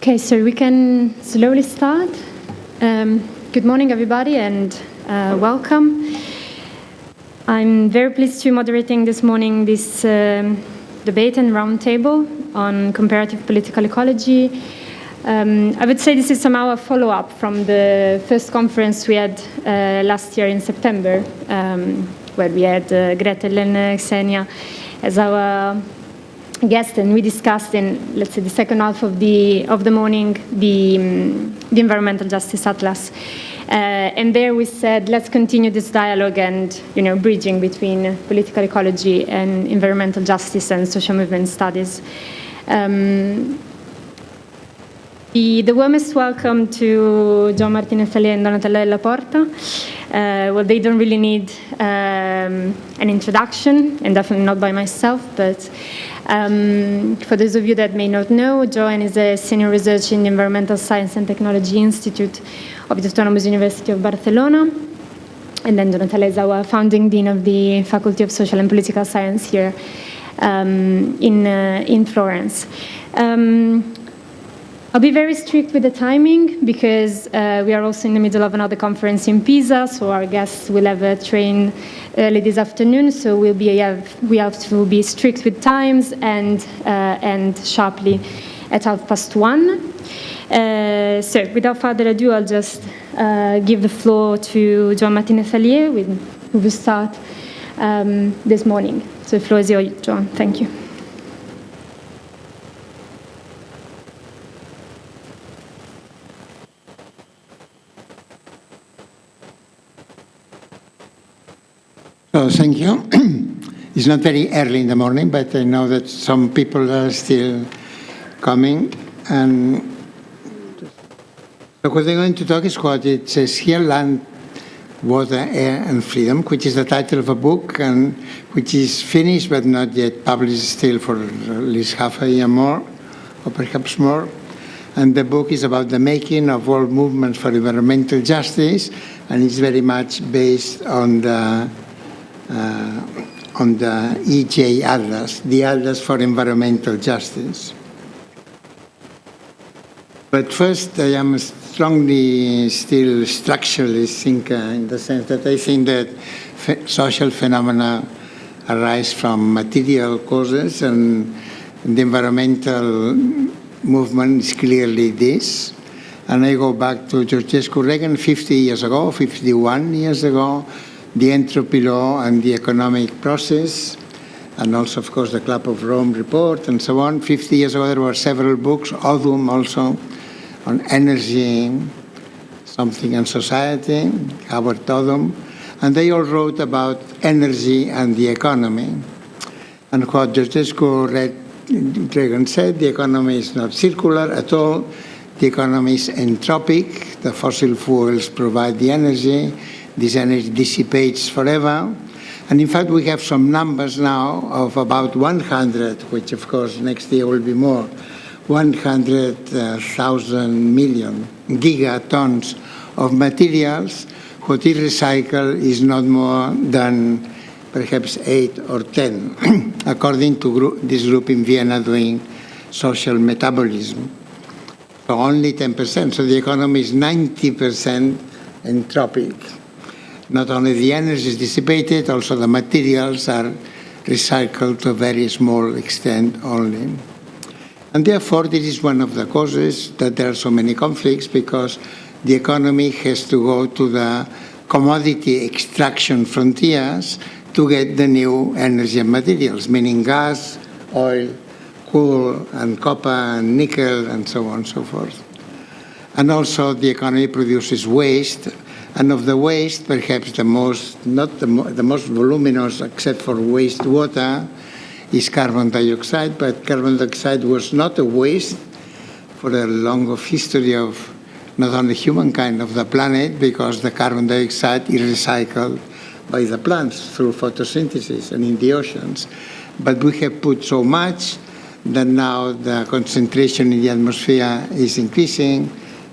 Okay, so we can slowly start. Good morning, everybody, and welcome. I'm very pleased to be moderating this morning this debate and roundtable on comparative political ecology. I would say this is somehow a follow-up from the first conference we had last year in September, where we had Gretel and Xenia as our guest, and we discussed in, let's say, the second half of the morning the Environmental Justice Atlas. And there we said, let's continue this dialogue and, bridging between political ecology and environmental justice and social movement studies. The warmest welcome to Joan Martinez and Donatella Della Porta. Well, they don't really need an introduction, and definitely not by myself, but for those of you that may not know, Joan is a senior researcher in the Environmental Science and Technology Institute of the Autonomous University of Barcelona, and then Donatella is our founding dean of the Faculty of Social and Political Science here in Florence. I'll be very strict with the timing because we are also in the middle of another conference in Pisa, so our guests will have a train early this afternoon. So we have to be strict with times and sharply at 1:30. So without further ado, I'll just give the floor to Joan Martinez, who will start this morning. So the floor is yours, Joan. Thank you. So thank you. It's not very early in the morning, but I know that some people are still coming. And so what I'm going to talk is what it says here, Land, Water, Air and Freedom, which is the title of a book and which is finished but not yet published still for at least half a year more, or perhaps more. And the book is about the making of world movements for environmental justice, and it's very much based on the EJ Atlas, the Atlas for Environmental Justice. But first, I am a strongly still structuralist thinker in the sense that I think that social phenomena arise from material causes, and the environmental movement is clearly this. And I go back to Georgescu Reagan 51 years ago, the entropy law and the economic process, and also, of course, the Club of Rome report and so on. 50 years ago, there were several books, Odum also, on energy, something and society, Howard Odum, and they all wrote about energy and the economy. And what Georgescu Reagan said, the economy is not circular at all, the economy is entropic, the fossil fuels provide the energy, this energy dissipates forever. And in fact, we have some numbers now of about 100, which of course next year will be more, 100,000 million gigatons of materials. What is recycled is not more than perhaps 8 or 10, according to this group in Vienna doing social metabolism. So only 10%. So the economy is 90% entropic. Not only the energy is dissipated, also the materials are recycled to a very small extent only. And therefore, this is one of the causes that there are so many conflicts, because the economy has to go to the commodity extraction frontiers to get the new energy and materials, meaning gas, oil, coal, and copper, and nickel, and so on and so forth. And also the economy produces waste, and of the waste, perhaps the most, not the most voluminous, except for wastewater, is carbon dioxide. But carbon dioxide was not a waste for a long history of not only humankind, of the planet, because the carbon dioxide is recycled by the plants through photosynthesis and in the oceans. But we have put so much that now the concentration in the atmosphere is increasing.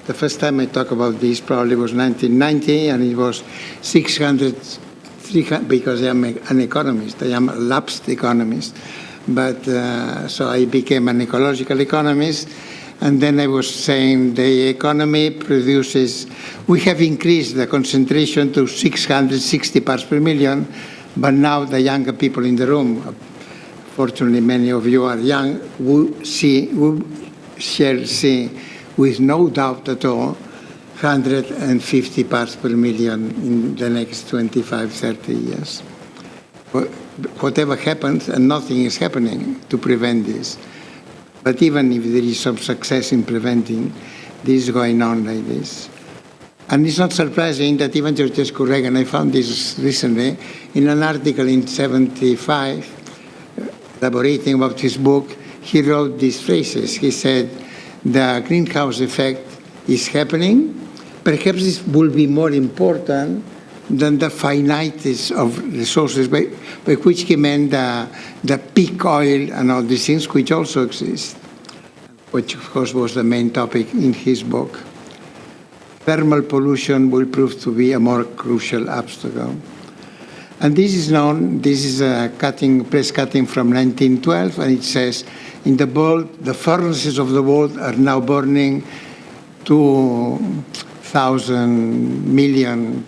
The first time I talked about this probably was 1990, and it was 300, because I am an economist. I am a lapsed economist. But so I became an ecological economist, And then I was saying the economy produces, we have increased the concentration to 660 parts per million, but now the younger people in the room, fortunately many of you are young, we shall see with no doubt at all 150 parts per million in the next 25, 30 years. Whatever happens, and nothing is happening to prevent this. But even if there is some success in preventing, this is going on like this. And it's not surprising that even Georgescu Reagan, I found this recently, in an article in 1975, elaborating about his book, he wrote these phrases. He said, the greenhouse effect is happening. Perhaps this will be more important than the finiteness of resources, by which he meant the peak oil and all these things, which also exist, which of course was the main topic in his book. Thermal pollution will prove to be a more crucial obstacle. And this is known, this is a press cutting from 1912, and it says, in the world, the furnaces of the world are now burning 2,000 million,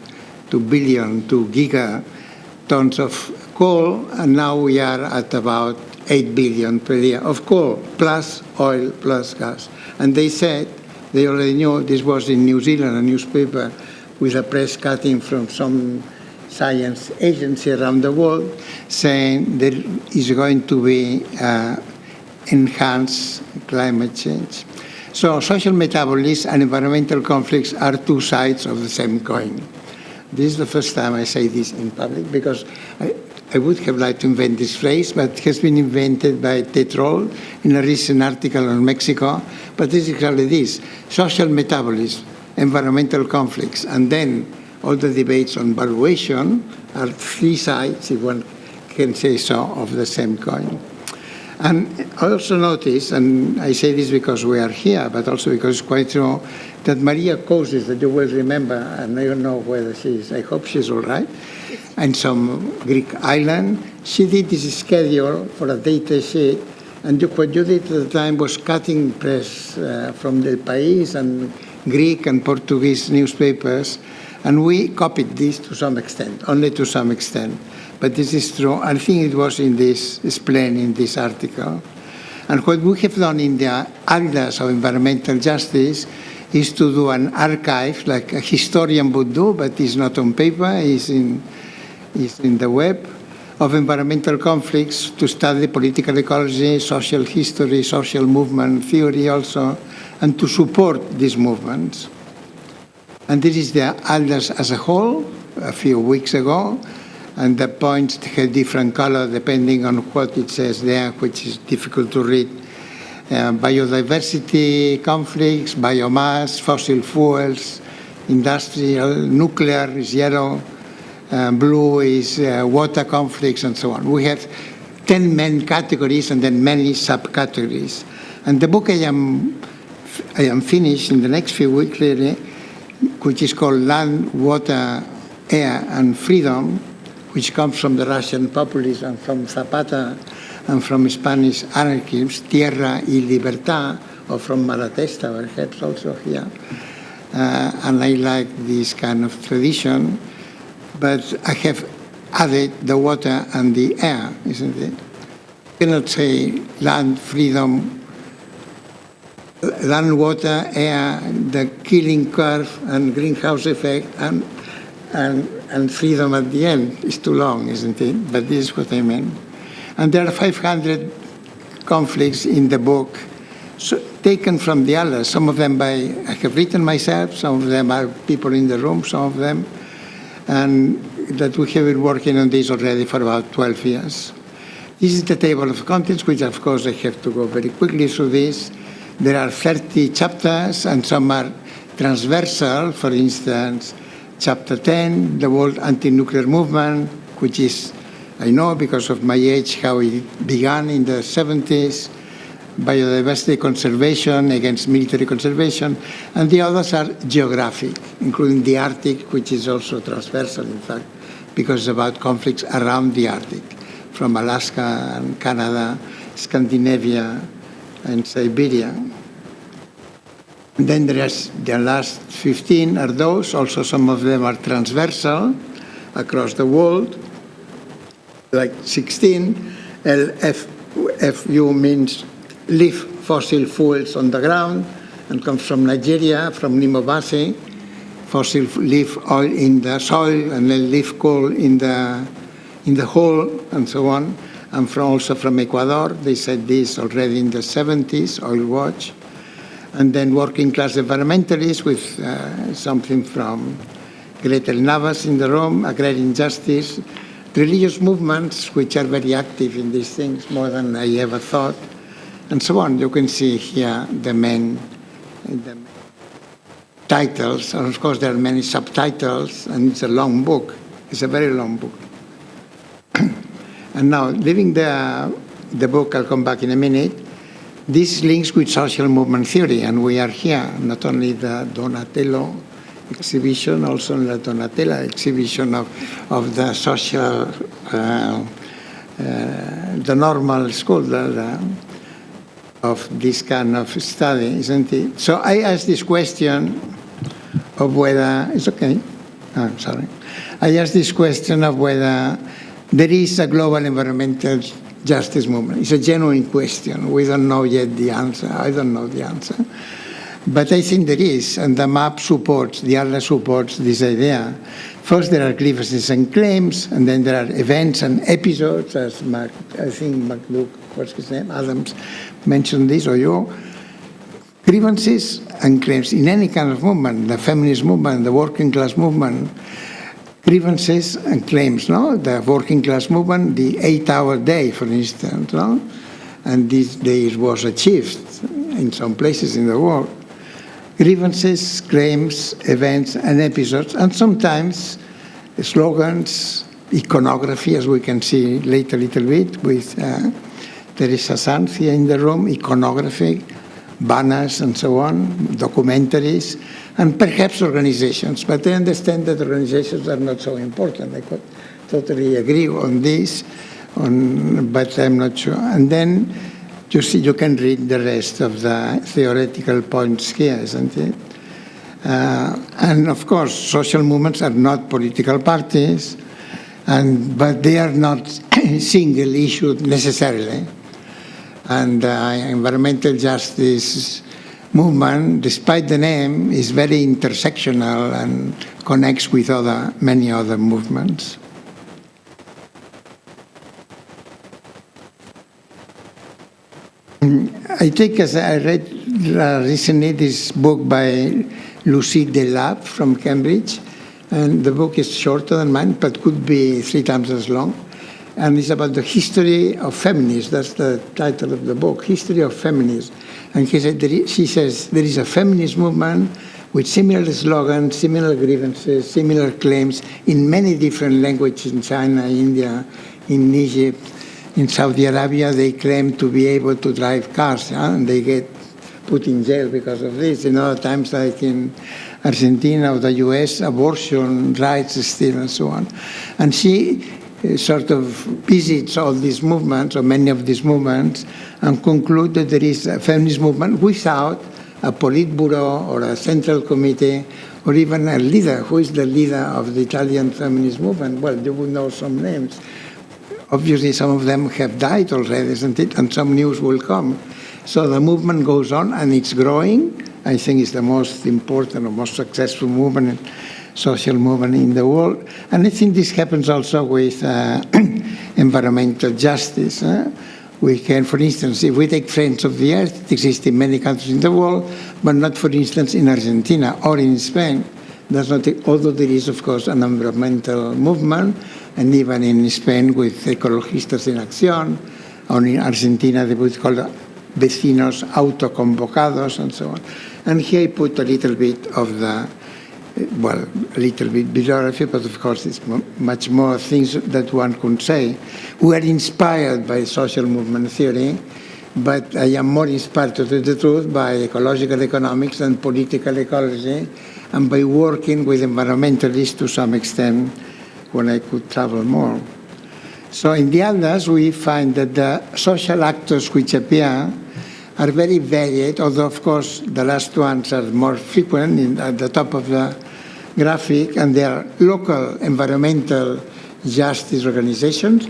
2 billion, 2 gigatons of coal, and now we are at about 8 billion per year of coal, plus oil, plus gas. And they said, they already knew, this was in New Zealand, a newspaper, with a press cutting from some science agency around the world, saying there is going to be enhanced climate change. So social metabolism and environmental conflicts are two sides of the same coin. This is the first time I say this in public, because I would have liked to invent this phrase, but it has been invented by Tetrol in a recent article on Mexico. But this is exactly this: social metabolism, environmental conflicts, and then all the debates on valuation are three sides, if one can say so, of the same coin. And I also notice, and I say this because we are here, but also because it's quite true, that Maria Kosis, that you will remember, and I don't know whether she is, I hope she's all right, and some Greek island, she did this schedule for a data sheet, and what you did at the time was cutting press from El País and Greek and Portuguese newspapers, and we copied this to some extent, only to some extent. But this is true. I think it was in this, explained in this article. And what we have done in the Atlas of Environmental Justice is to do an archive, like a historian would do, but it's not on paper, it's in the web, of environmental conflicts, to study political ecology, social history, social movement theory also, and to support these movements. And this is the Atlas as a whole, a few weeks ago, and the points have different color depending on what it says there, which is difficult to read. Biodiversity conflicts, biomass, fossil fuels, industrial, nuclear is yellow, blue is water conflicts, and so on. We have 10 main categories and then many subcategories. And the book I am finished in the next few weeks, really, which is called Land, Water, Air, and Freedom, which comes from the Russian populism, from Zapata, and from Spanish anarchism, Tierra y Libertad, or from Malatesta, perhaps also here. And I like this kind of tradition, but I have added the water and the air, isn't it? You cannot say land, freedom, land, water, air, the killing curve, and greenhouse effect, and freedom at the end. Is too long, isn't it? But this is what I meant. And there are 500 conflicts in the book, so, taken from the others. Some of them I have written myself, some of them are people in the room, some of them, and that we have been working on this already for about 12 years. This is the table of contents, which of course I have to go very quickly through this. There are 30 chapters, and some are transversal. For instance, Chapter 10, the World Anti-Nuclear Movement, which is, I know because of my age, how it began in the 70s, biodiversity conservation against military conservation, and the others are geographic, including the Arctic, which is also transversal, in fact, because it's about conflicts around the Arctic, from Alaska and Canada, Scandinavia, and Siberia. And then there's the last 15 are those. Also, some of them are transversal across the world, like 16. LFU means leave fossil fuels on the ground, and comes from Nigeria, from Nimobasi. Fossil leaf oil in the soil, and then leaf coal in the hole, and so on. And also from Ecuador. They said this already in the 70s, Oil Watch. And then working class environmentalists with something from Gretel Navas in the room, agrarian justice, religious movements which are very active in these things, more than I ever thought, and so on. You can see here the main titles, and of course there are many subtitles, and it's a long book. It's a very long book. And now, leaving the book, I'll come back in a minute. This links with social movement theory, and we are here, not only the Donatello exhibition, also the Donatella exhibition of the social, the normal school of this kind of study, isn't it? So I asked this question of whether, it's okay, I'm sorry. I asked this question of whether there is a global environmental justice movement. It's a genuine question. We don't know yet the answer. I don't know the answer. But I think there is, and the map supports, the atlas supports this idea. First, there are grievances and claims, and then there are events and episodes, as what's his name, Adams mentioned this, or you. Grievances and claims in any kind of movement, the feminist movement, the working class movement, grievances and claims, no? The working class movement, the 8-hour day, for instance, no? And this day was achieved in some places in the world. Grievances, claims, events, and episodes, and sometimes slogans, iconography, as we can see later a little bit with Teresa Sanz here in the room, iconography, banners and so on, documentaries, and perhaps organizations. But I understand that organizations are not so important. I could totally agree on this, but I'm not sure. And then you see, you can read the rest of the theoretical points here, isn't it? And of course, social movements are not political parties, but they are not single issued necessarily. And environmental justice movement, despite the name, is very intersectional and connects with many other movements. I take, as I read recently, this book by Lucie Delap from Cambridge, and the book is shorter than mine, but could be 3 times as long. And it's about the history of feminism. That's the title of the book, History of Feminism. And she says there is a feminist movement with similar slogans, similar grievances, similar claims in many different languages in China, India, in Egypt. In Saudi Arabia, they claim to be able to drive cars, and they get put in jail because of this. In other times, like in Argentina or the US, abortion rights still and so on. And she sort of visits all these movements, or many of these movements, and conclude that there is a feminist movement without a Politburo or a central committee or even a leader. Who is the leader of the Italian feminist movement? Well, you would know some names. Obviously, some of them have died already, isn't it? And some news will come. So the movement goes on, and it's growing. I think it's the most important or most successful movement, social movement in the world. And I think this happens also with environmental justice. We can, for instance, if we take Friends of the Earth, it exists in many countries in the world, but not, for instance, in Argentina or in Spain. That's not, although there is, of course, an environmental movement, and even in Spain with Ecologistas en Acción, or in Argentina they would call vecinos autoconvocados and so on. And here I put a little bit of the, well, a little bit bibliography, but of course it's much more things that one could say. We are inspired by social movement theory, but I am more inspired, to tell the truth, by ecological economics and political ecology, and by working with environmentalists to some extent when I could travel more. So in the Atlas, we find that the social actors which appear are very varied, although, of course, the last ones are more frequent at the top of the graphic, and they are local environmental justice organizations.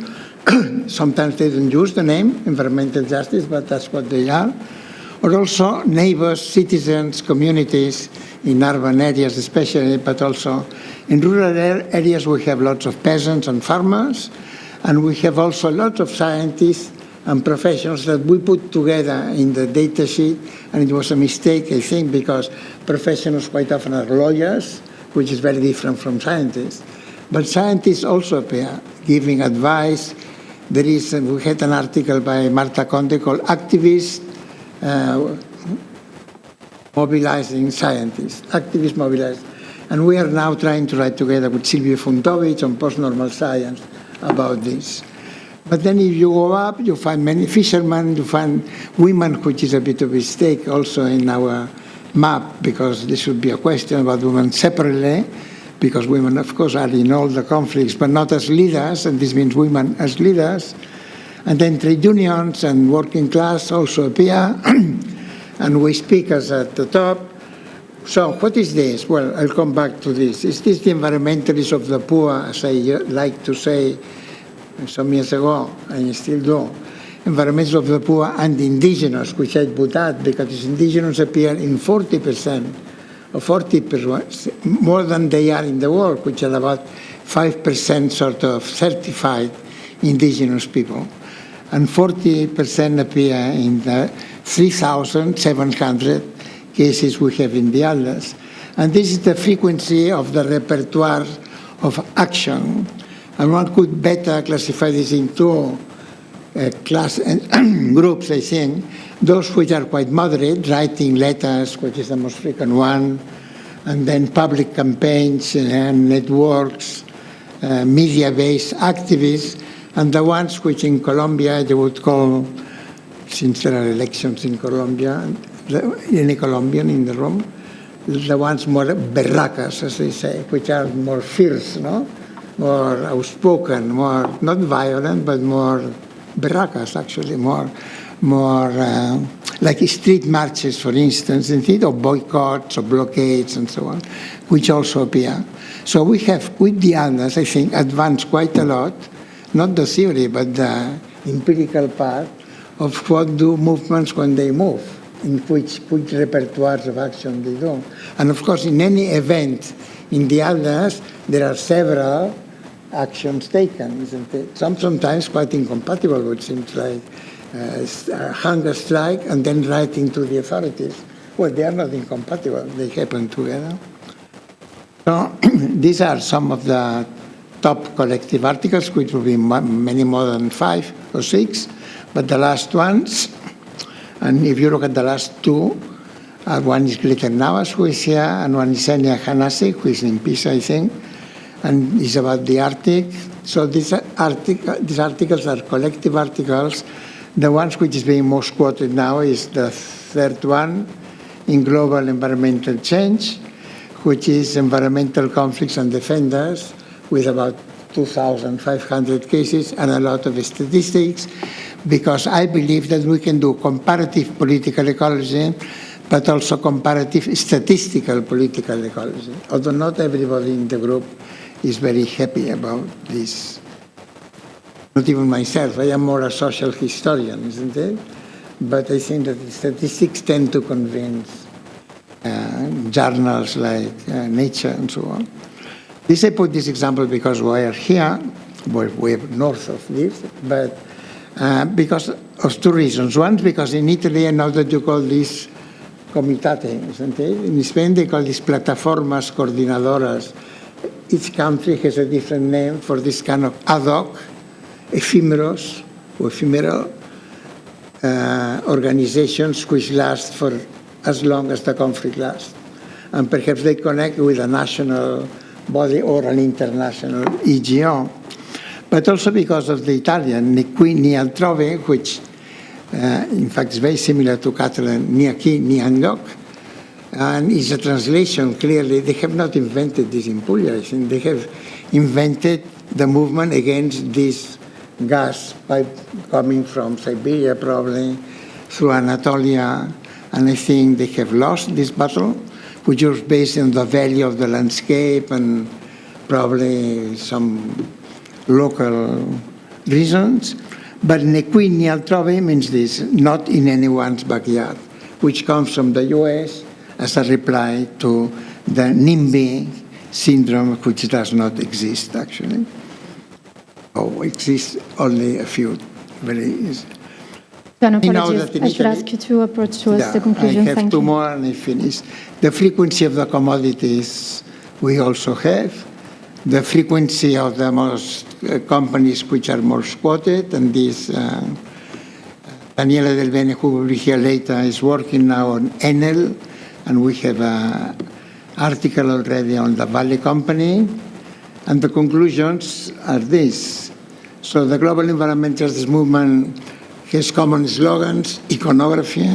Sometimes they don't use the name environmental justice, but that's what they are. Or also neighbors, citizens, communities in urban areas especially, but also in rural areas we have lots of peasants and farmers, and we have also lots of scientists and professionals that we put together in the data sheet, and it was a mistake, I think, because professionals quite often are lawyers, which is very different from scientists. But scientists also appear, giving advice. We had an article by Marta Conde called Activists Mobilizing Scientists, Activists Mobilizing. And we are now trying to write together with Silvio Funtovich on post-normal science about this. But then if you go up, you find many fishermen, you find women, which is a bit of a mistake also in our map, because this should be a question about women separately, because women, of course, are in all the conflicts, but not as leaders, and this means women as leaders. And then trade unions and working class also appear, and we speakers at the top. So what is this? Well, I'll come back to this. Is this the environmentalists of the poor, as I like to say some years ago, and I still do? Environmentalists of the poor and indigenous, which I put out, because indigenous appear in 40%, or 40%, more than they are in the world, which are about 5% sort of certified indigenous people. And 40% appear in the 3,700 cases we have in the others. And this is the frequency of the repertoire of action. And one could better classify this into class groups, I think. Those which are quite moderate, writing letters, which is the most frequent one, and then public campaigns and networks, media-based activists, and the ones which in Colombia they would call, since there are elections in Colombia, any Colombian in the room, the ones more berracas, as they say, which are more fierce, no? More outspoken, more not violent, but more berracas, actually, more like street marches, for instance, instead of boycotts or blockades and so on, which also appear. So we have, with the others, I think, advanced quite a lot, not the theory, but the empirical part of what do movements when they move, in which repertoires of action they do. And of course, in any event, in the others, there are several actions taken, isn't it? Sometimes quite incompatible, which seems like a hunger strike and then writing to the authorities. Well, they are not incompatible. They happen together. So these are some of the top collective articles, which will be many more than 5 or 6, but the last ones, and if you look at the last two, one is Glitter Navas, who is here, and one is Enya Hanasi, who is in Pisa, I think, and it's about the Arctic. So these articles are collective articles. The ones which is being most quoted now is the third one, in Global Environmental Change, which is environmental conflicts and defenders, with about 2,500 cases and a lot of statistics, because I believe that we can do comparative political ecology, but also comparative statistical political ecology, although not everybody in the group is very happy about this. Not even myself. I am more a social historian, isn't it? But I think that statistics tend to convince journals like Nature and so on. I put this example because we are here, we're north of this, but because of two reasons. One, because in Italy, I know that you call this comitate, isn't it? In Spain, they call this plataformas coordinadoras. Each country has a different name for this kind of ad hoc, ephemeral organizations which last for as long as the conflict lasts. And perhaps they connect with a national body or an international EGO. But also because of the Italian, ni qui ni altrove, which in fact is very similar to Catalan, ni aquí ni enlloc, and is a translation, clearly. They have not invented this in Puglia. I think they have invented the movement against this gas pipe coming from Siberia, probably, through Anatolia, and I think they have lost this battle, which was based on the value of the landscape and probably some local reasons. But nequini altrove means this, not in anyone's backyard, which comes from the US as a reply to the NIMBY syndrome, which does not exist, actually. Or exists only a few, very easy. John, apologies. I should ask you to approach towards the conclusion. I have two more and I finish. The frequency of the commodities we also have. The frequency of the most companies which are most quoted, and this Daniela Del Bene, who will be here later, is working now on Enel, and we have an article already on the Valley Company, and the conclusions are this. So the global environmental justice movement has common slogans, iconography,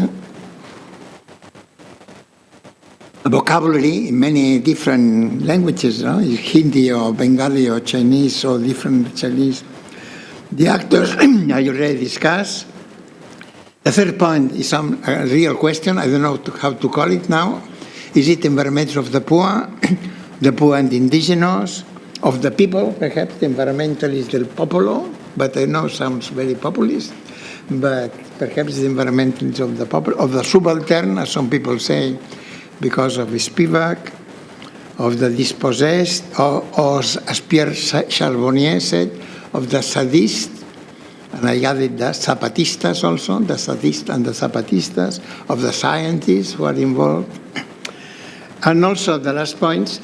vocabulary in many different languages, no? Hindi or Bengali or Chinese or different Chinese. The actors I already discussed. The third point is a real question. I don't know how to call it now. Is it environmental of the poor and the indigenous, of the people? Perhaps the environmental is del popolo, but I know sounds very populist. But perhaps the environmental of the popolo, of the subaltern, as some people say, because of Spivak, of the dispossessed, or as Pierre Charbonnier said, of the sadist, and I added the zapatistas also, the sadists and the zapatistas, of the scientists who are involved. And also the last points,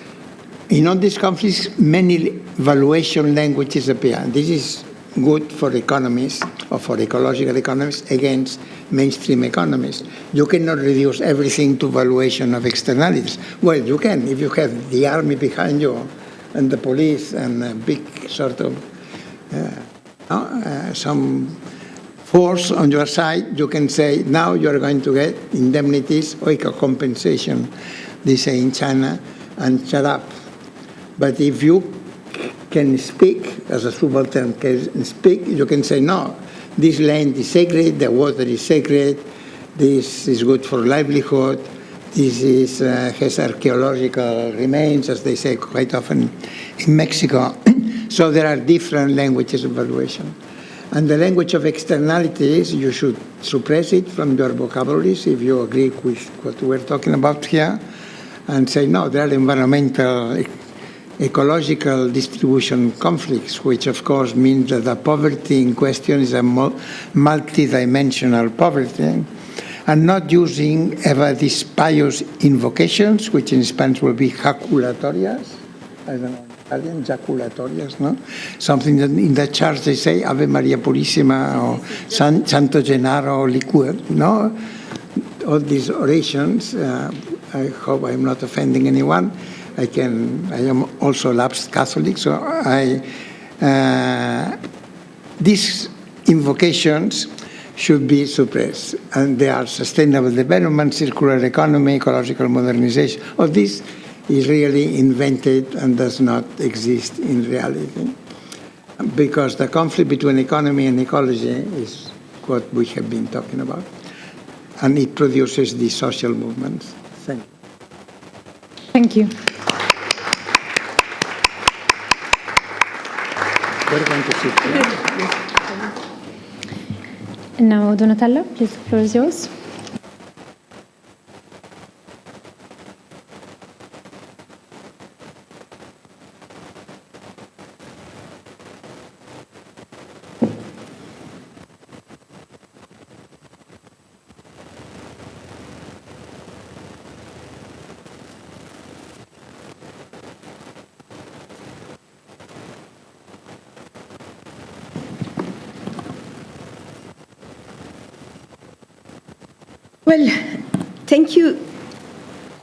in all these conflicts, many valuation languages appear. This is good for economists or for ecological economists against mainstream economists. You cannot reduce everything to valuation of externalities. Well, you can if you have the army behind you and the police and a big sort of some force on your side. You can say, now you're going to get indemnities or compensation, they say in China, and shut up. But if you can speak, as a subaltern can speak, you can say, no, this land is sacred, the water is sacred, this is good for livelihood, this is, has archaeological remains, as they say quite often in Mexico. So there are different languages of valuation. And the language of externalities, you should suppress it from your vocabularies if you agree with what we're talking about here, and say, no, there are environmental, ecological distribution conflicts, which of course means that the poverty in question is a multidimensional poverty, and not using ever these pious invocations, which in Spanish will be jaculatorias. I don't know, Italian, jaculatorias, no? Something that in the church they say Ave Maria Purissima or Santo Gennaro Liquor, no? All these orations, I hope I'm not offending anyone. I am also a lapsed Catholic, so these invocations should be suppressed. And they are sustainable development, circular economy, ecological modernization. All this is really invented and does not exist in reality. Because the conflict between economy and ecology is what we have been talking about. And it produces these social movements. Thank you. Thank you. We're going to sit here. And now, Donatello, please, the floor is yours. Well, thank you,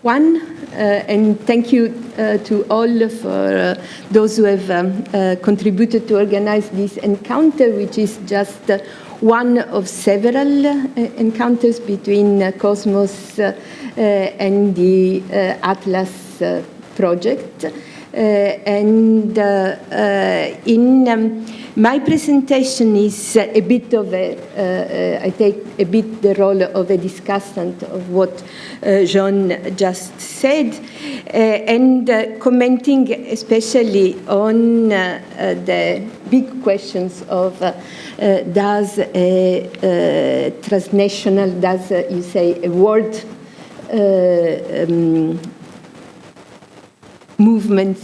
Juan, and thank you to all for those who have contributed to organize this encounter, which is just one of several encounters between Cosmos and the Atlas project. And in my presentation is a bit of I take a bit the role of a discussant of what Joan just said, and commenting especially on the big questions of does a transnational, does you say a world movement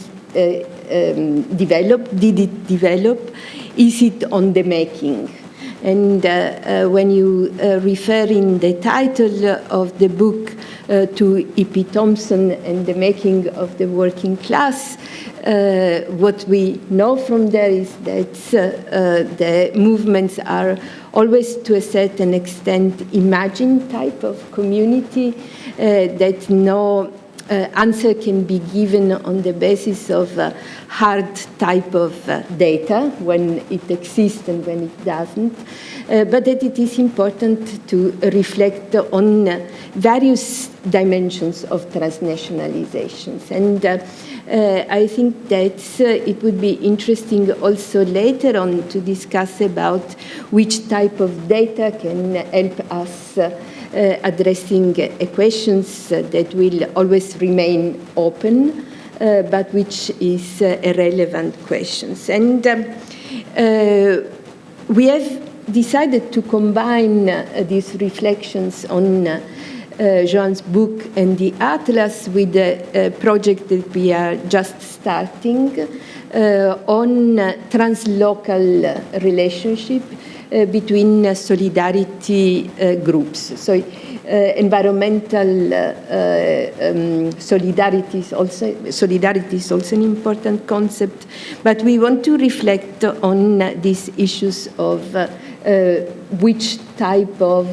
develop? Did it develop? Is it on the making? And when you refer in the title of the book to E.P. Thompson and the making of the working class, what we know from there is that the movements are always to a certain extent imagined type of community, that no answer can be given on the basis of hard type of data when it exists and when it doesn't, but that it is important to reflect on various dimensions of transnationalizations. And I think that it would be interesting also later on to discuss about which type of data can help us addressing questions that will always remain open, but which is a relevant questions. And we have decided to combine these reflections on Joan's book and the Atlas with a project that we are just starting on translocal relationship between solidarity groups. So environmental solidarity is also an important concept, but we want to reflect on these issues of which type of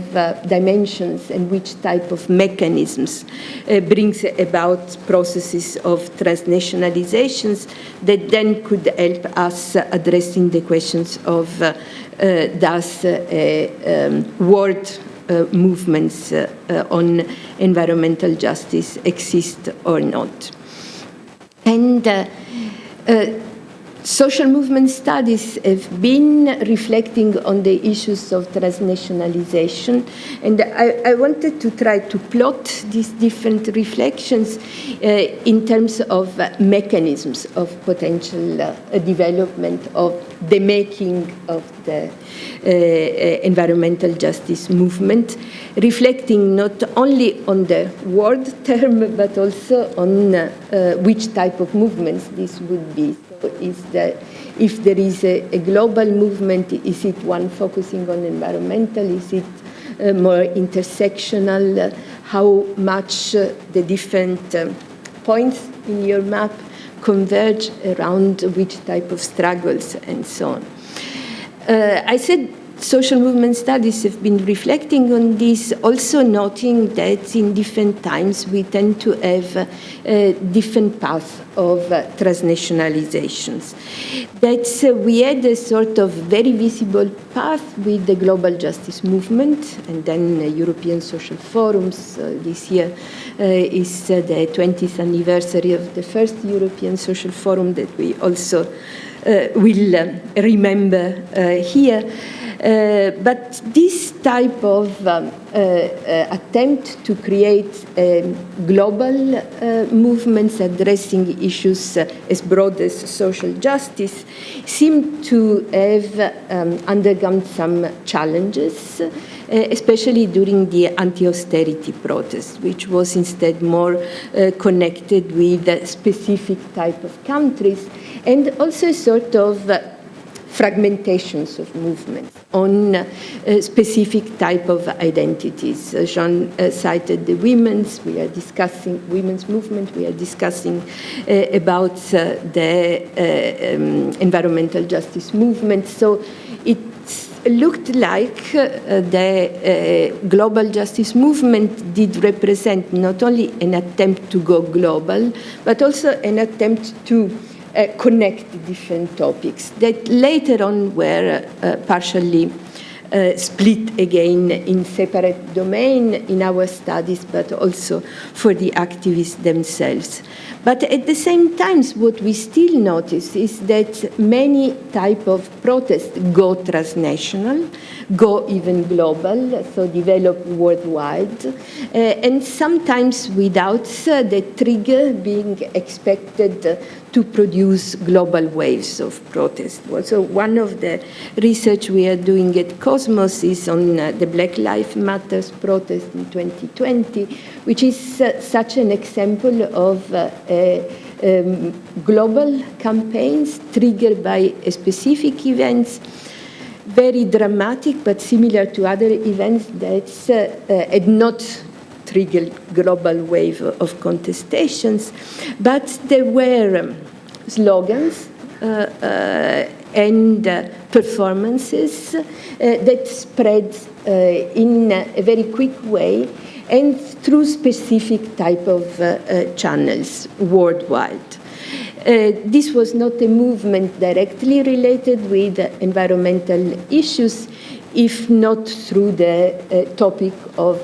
dimensions and which type of mechanisms brings about processes of transnationalizations that then could help us addressing the questions of does world movements on environmental justice exist or not. And social movement studies have been reflecting on the issues of transnationalization, and I wanted to try to plot these different reflections in terms of mechanisms of potential development of the making of the environmental justice movement, reflecting not only on the word term, but also on which type of movements this would be. So if there is a global movement, is it one focusing on environmental? Is it more intersectional? How much the different points in your map converge around which type of struggles and so on. I said social movement studies have been reflecting on this, also noting that in different times we tend to have different paths of transnationalizations. That we had a sort of very visible path with the global justice movement, and then European social forums. This year is the 20th anniversary of the first European social forum that we also will remember here. But this type of attempt to create global movements addressing issues as broad as social justice seem to have undergone some challenges, especially during the anti-austerity protest, which was instead more connected with a specific type of countries, and also a sort of fragmentations of movements on specific type of identities. Joan cited the women's movement. We are discussing about the environmental justice movement. So it looked like the global justice movement did represent not only an attempt to go global, but also an attempt to connect different topics that later on were partially split again in separate domain in our studies, but also for the activists themselves. But at the same time, what we still notice is that many types of protests go transnational, go even global, so develop worldwide, and sometimes without the trigger being expected to produce global waves of protest. So one of the research we are doing at Cosmos is on the Black Lives Matter protest in 2020, which is such an example of global campaigns triggered by specific events, very dramatic, but similar to other events that had not triggered global wave of contestations, but there were slogans and performances that spread in a very quick way and through specific type of channels worldwide. This was not a movement directly related with environmental issues, if not through the topic of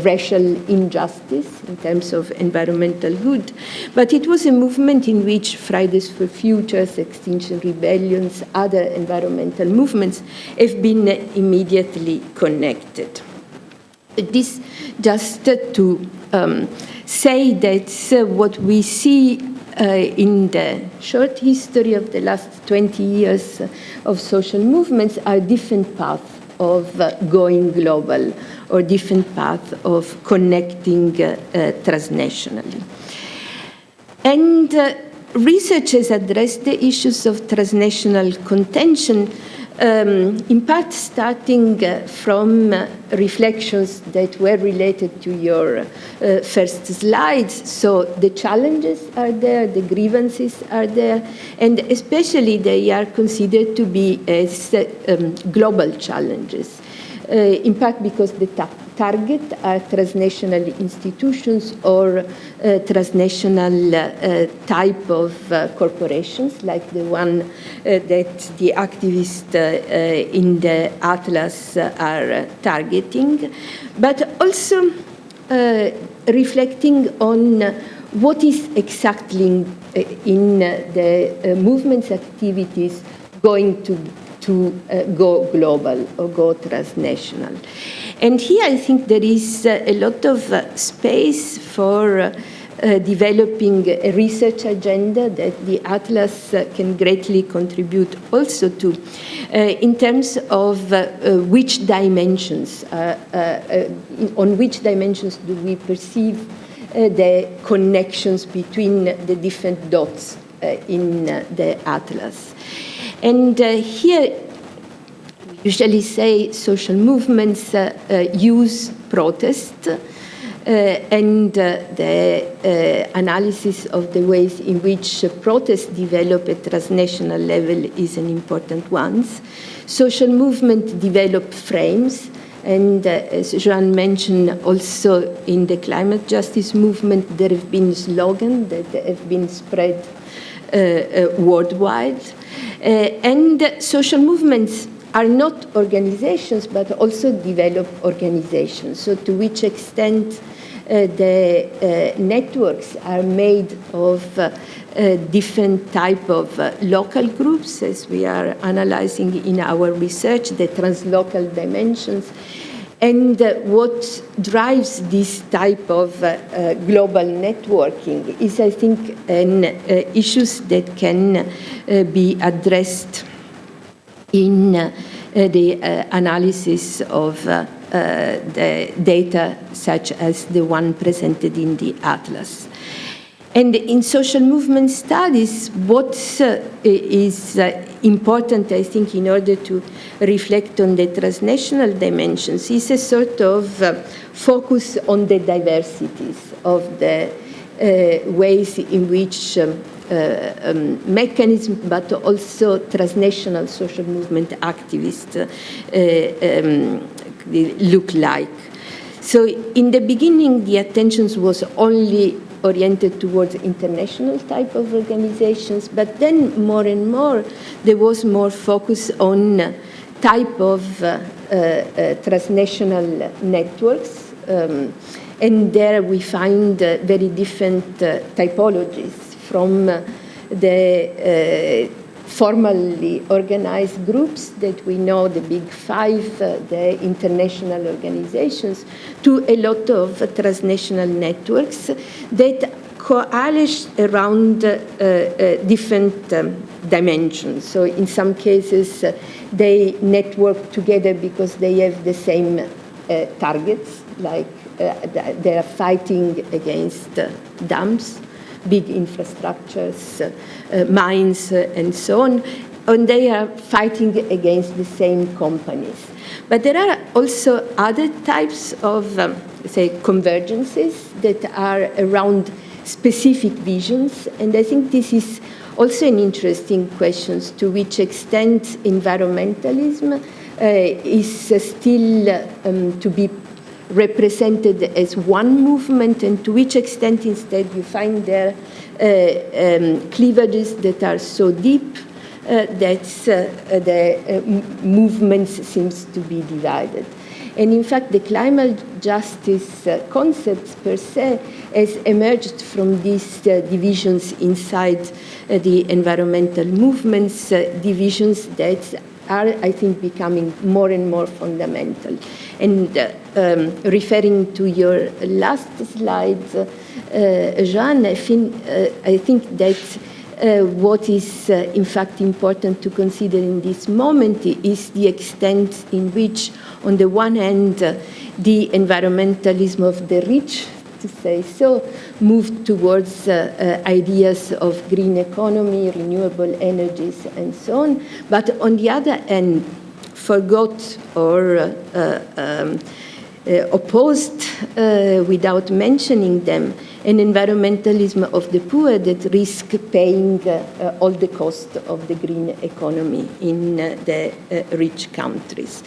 racial injustice in terms of environmental good, but it was a movement in which Fridays for Futures, Extinction Rebellions, other environmental movements have been immediately connected. This just to say that what we see in the short history of the last 20 years of social movements are different paths of going global or different paths of connecting transnationally. And researchers address the issues of transnational contention, in part starting from reflections that were related to your first slides. So the challenges are there, the grievances are there, and especially they are considered to be as global challenges, in part because the target are transnational institutions or transnational type of corporations, like the one that the activists in the Atlas are targeting, but also reflecting on what is exactly in the movement's activities going to go global or go transnational. And here I think there is a lot of space for developing a research agenda that the Atlas can greatly contribute also to, in terms of which dimensions, on which dimensions do we perceive the connections between the different dots in the Atlas. And here, we usually say social movements use protest, and the analysis of the ways in which protests develop at transnational level is an important one. Social movement develop frames, and as Joan mentioned, also in the climate justice movement, there have been slogans that have been spread worldwide. And social movements are not organizations, but also develop organizations. So to which extent the networks are made of different type of local groups, as we are analyzing in our research, the translocal dimensions, and what drives this type of global networking is, I think, an issues that can be addressed in the analysis of the data such as the one presented in the Atlas. And in social movement studies, what is important, I think, in order to reflect on the transnational dimensions is a sort of focus on the diversities of the ways in which mechanisms, but also transnational social movement activists look like. So in the beginning, the attention was only oriented towards international type of organizations, but then more and more there was more focus on type of transnational networks. And there we find very different typologies from the formally organized groups that we know, the Big Five, the international organizations, to a lot of transnational networks that coalesce around different dimensions. So in some cases, they network together because they have the same targets, like they are fighting against dams, big infrastructures, mines, and so on, and they are fighting against the same companies. But there are also other types of, say, convergences that are around specific visions, and I think this is also an interesting question, to which extent environmentalism is still to be represented as one movement, and to which extent instead you find there cleavages that are so deep that the movements seems to be divided. And in fact, the climate justice concepts per se has emerged from these divisions inside the environmental movements, divisions that are, I think, becoming more and more fundamental. And referring to your last slide, Joan, I think that what is in fact important to consider in this moment is the extent in which, on the one hand, the environmentalism of the rich, to say so, moved towards ideas of green economy, renewable energies, and so on, but on the other hand, forgot or opposed, without mentioning them, an environmentalism of the poor that risk paying all the cost of the green economy in the rich countries.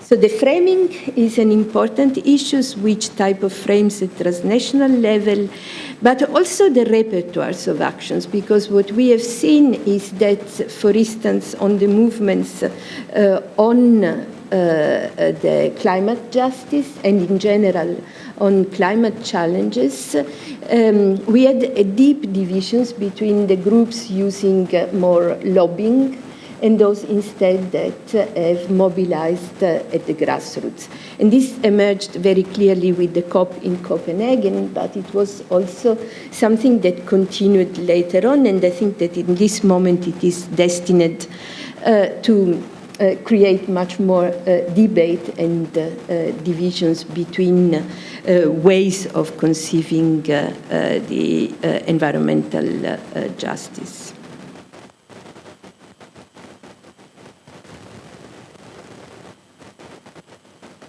So the framing is an important issue, which type of frames at transnational level, but also the repertoires of actions, because what we have seen is that, for instance, on the movements on the climate justice and in general on climate challenges, we had a deep divisions between the groups using more lobbying and those instead that have mobilized at the grassroots. And this emerged very clearly with the COP in Copenhagen, but it was also something that continued later on, and I think that in this moment it is destined to create much more debate and divisions between ways of conceiving the environmental justice.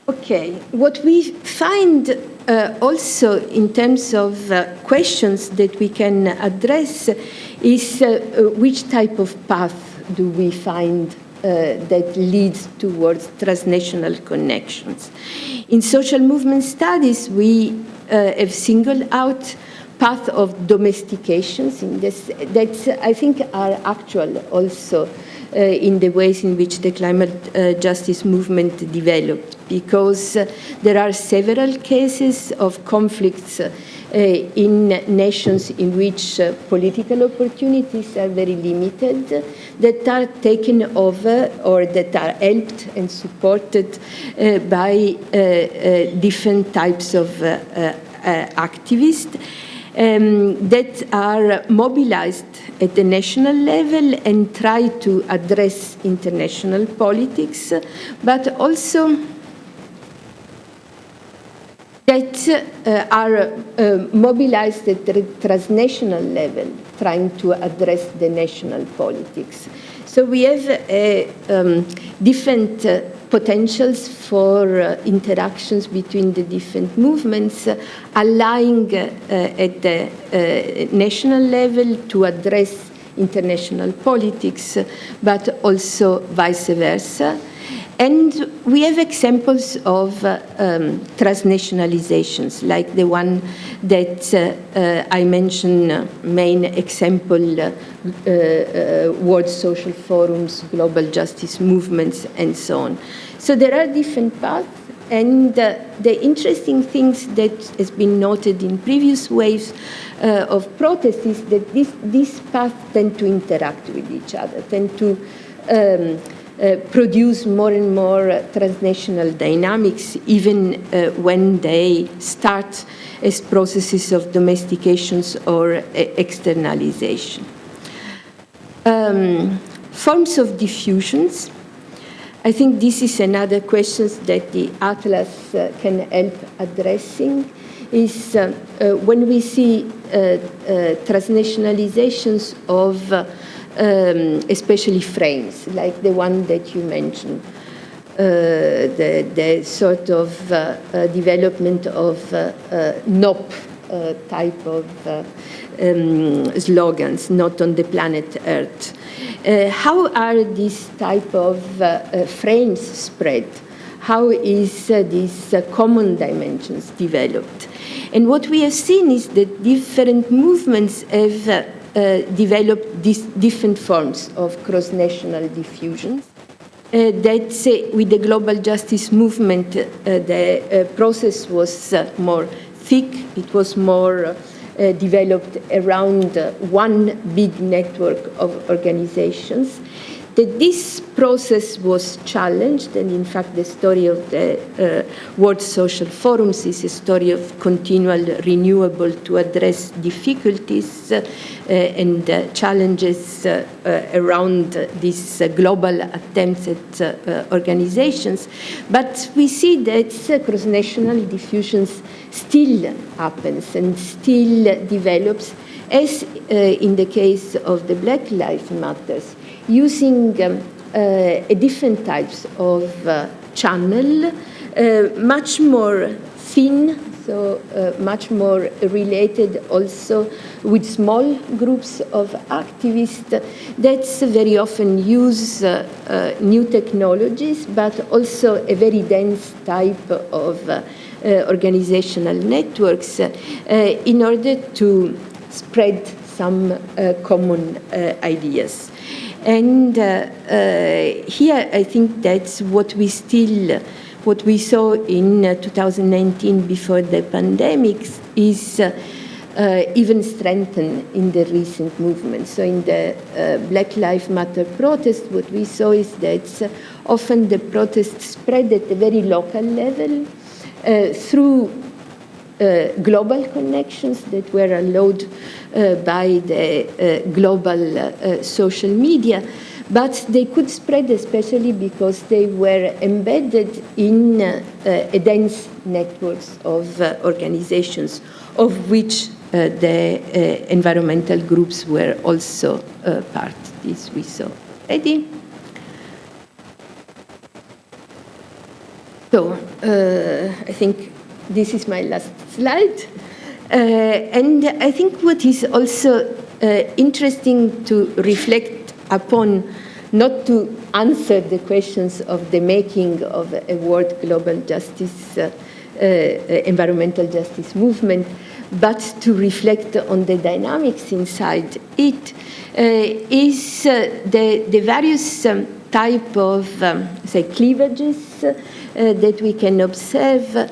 Okay, what we find also in terms of questions that we can address is which type of path do we find that leads towards transnational connections. In social movement studies, we have singled out path of domestications in this, that I think are actual also in the ways in which the climate justice movement developed, because there are several cases of conflicts in nations in which political opportunities are very limited, that are taken over or that are helped and supported by different types of activists that are mobilized at the national level and try to address international politics, but also that are mobilized at the transnational level, trying to address the national politics. So we have different potentials for interactions between the different movements, allying at the national level to address international politics, but also vice versa. And we have examples of transnationalizations, like the one that I mentioned, main example, World Social Forums, global justice movements, and so on. So there are different paths, and the interesting things that has been noted in previous waves of protest is that these paths tend to interact with each other, tend to produce more and more transnational dynamics, even when they start as processes of domestications or externalization. Forms of diffusions. I think this is another question that the Atlas can help addressing, is when we see transnationalizations of especially frames, like the one that you mentioned, the sort of development of NOP type of slogans, not on the planet Earth. How are these type of frames spread? How is these common dimensions developed? And what we have seen is that different movements have developed these different forms of cross-national diffusions. That with the global justice movement, the process was more thick. It was more developed around one big network of organizations. That this process was challenged, and in fact the story of the World Social Forums is a story of continual renewal to address difficulties and challenges around these global attempts at organizations. But we see that cross-national diffusions still happens and still develops, as in the case of the Black Lives Matter, using different types of channel, much more thin, so much more related also with small groups of activists that very often use new technologies, but also a very dense type of organizational networks in order to spread some common ideas. And here I think that's what we saw in 2019 before the pandemic is even strengthened in the recent movement. So in the Black Lives Matter protest, what we saw is that often the protests spread at a very local level through global connections that were allowed by the global social media, but they could spread especially because they were embedded in a dense networks of organizations, of which the environmental groups were also part. This we saw already. So I think this is my last slide. And I think what is also interesting to reflect upon, not to answer the questions of the making of a world global justice, environmental justice movement, but to reflect on the dynamics inside it, is the various type of, say, cleavages that we can observe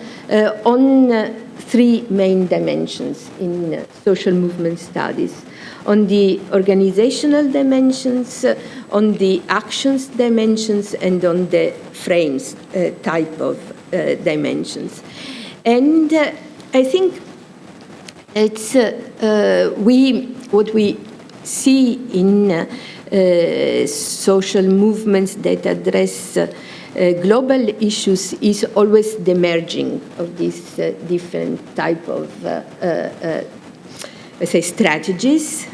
on three main dimensions in social movement studies: on the organizational dimensions, on the actions dimensions, and on the frames type of dimensions. And I think it's what we see in social movements that address global issues is always the merging of these different type of, let's say, strategies,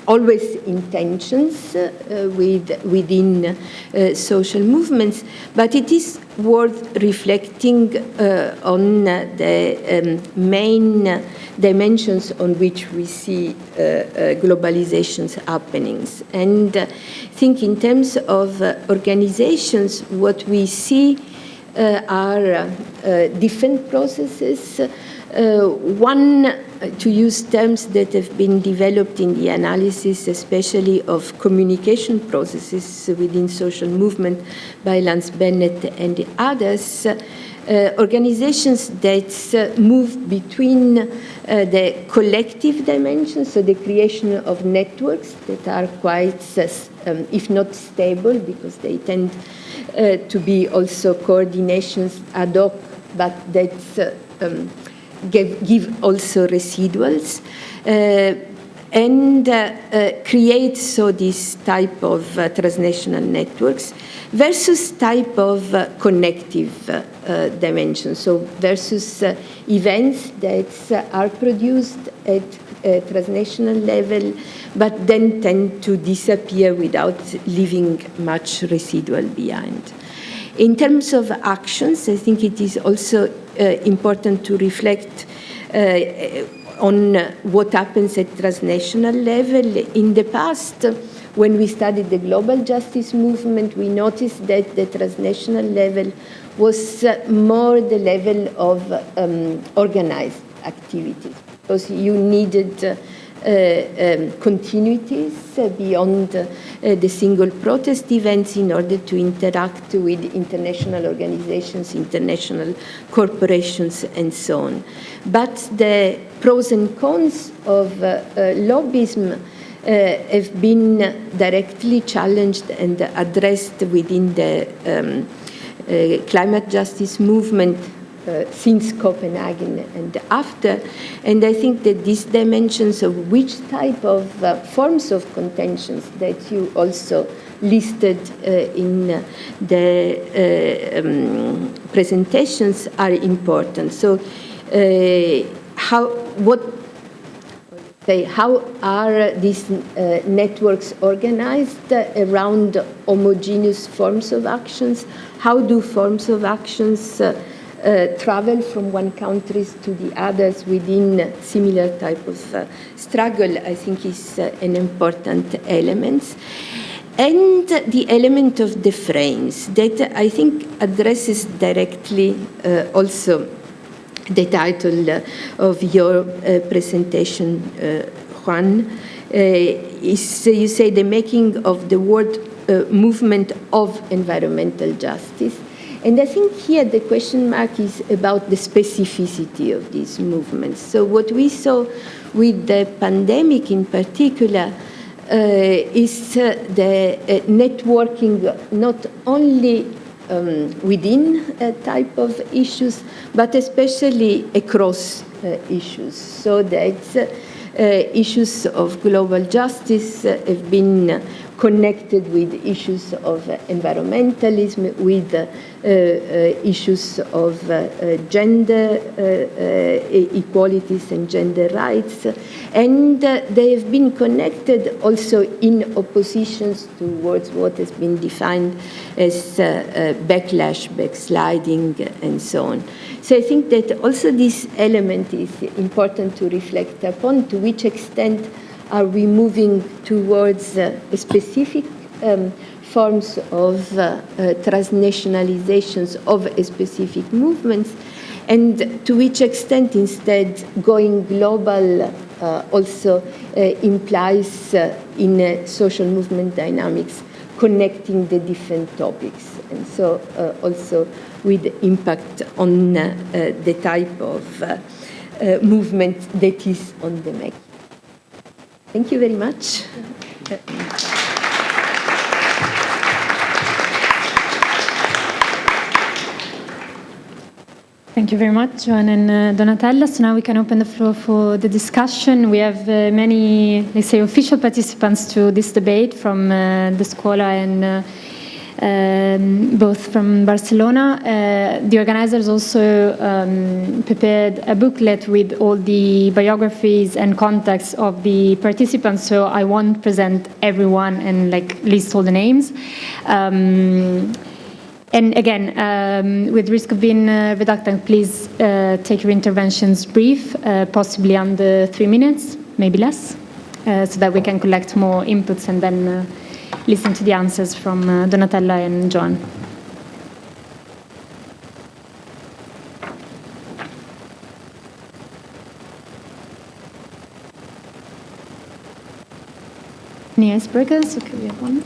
always intentions within social movements, but it is worth reflecting on the main dimensions on which we see globalization's happenings. And I think in terms of organizations, what we see are different processes. One, to use terms that have been developed in the analysis, especially of communication processes within social movement by Lance Bennett and the others, organizations that move between the collective dimension, so the creation of networks that are quite, if not stable, because they tend to be also coordinations ad hoc, but that give also residuals, and create so this type of transnational networks versus type of connective dimension, so versus events that are produced at a transnational level but then tend to disappear without leaving much residual behind. In terms of actions, I think it is also important to reflect on what happens at transnational level. In the past, when we studied the global justice movement, we noticed that the transnational level was more the level of organized activities, because you needed continuities beyond the single protest events in order to interact with international organizations, international corporations, and so on. But the pros and cons of lobbyism have been directly challenged and addressed within the climate justice movement since Copenhagen and after. And I think that these dimensions of which type of forms of contentions that you also listed in the presentations are important. So how are these networks organized around homogeneous forms of actions? How do forms of actions travel from one country to the others within similar type of struggle, I think is an important element. And the element of the frames that I think addresses directly also the title of your presentation, Joan, is, you say, the making of the world movement of environmental justice. And I think here the question mark is about the specificity of these movements. So what we saw with the pandemic in particular is the networking not only within a type of issues, but especially across issues. So that issues of global justice have been connected with issues of environmentalism, with issues of gender equalities and gender rights, and they have been connected also in oppositions towards what has been defined as backlash, backsliding, and so on. So I think that also this element is important to reflect upon, to which extent are we moving towards specific forms of transnationalizations of specific movements, and to which extent instead going global also implies in social movement dynamics connecting the different topics, and so also with impact on the type of movement that is on the make. Thank you very much. Thank you very much, Joan and Donatella. So now we can open the floor for the discussion. We have many, let's say, official participants to this debate from the Scuola and both from Barcelona. The organizers also prepared a booklet with all the biographies and contacts of the participants, so I won't present everyone and list all the names. And again, with risk of being redundant, please take your interventions brief, possibly under 3 minutes, maybe less, so that we can collect more inputs and then listen to the answers from Donatella and Joan. Any icebreakers? Okay, we have one.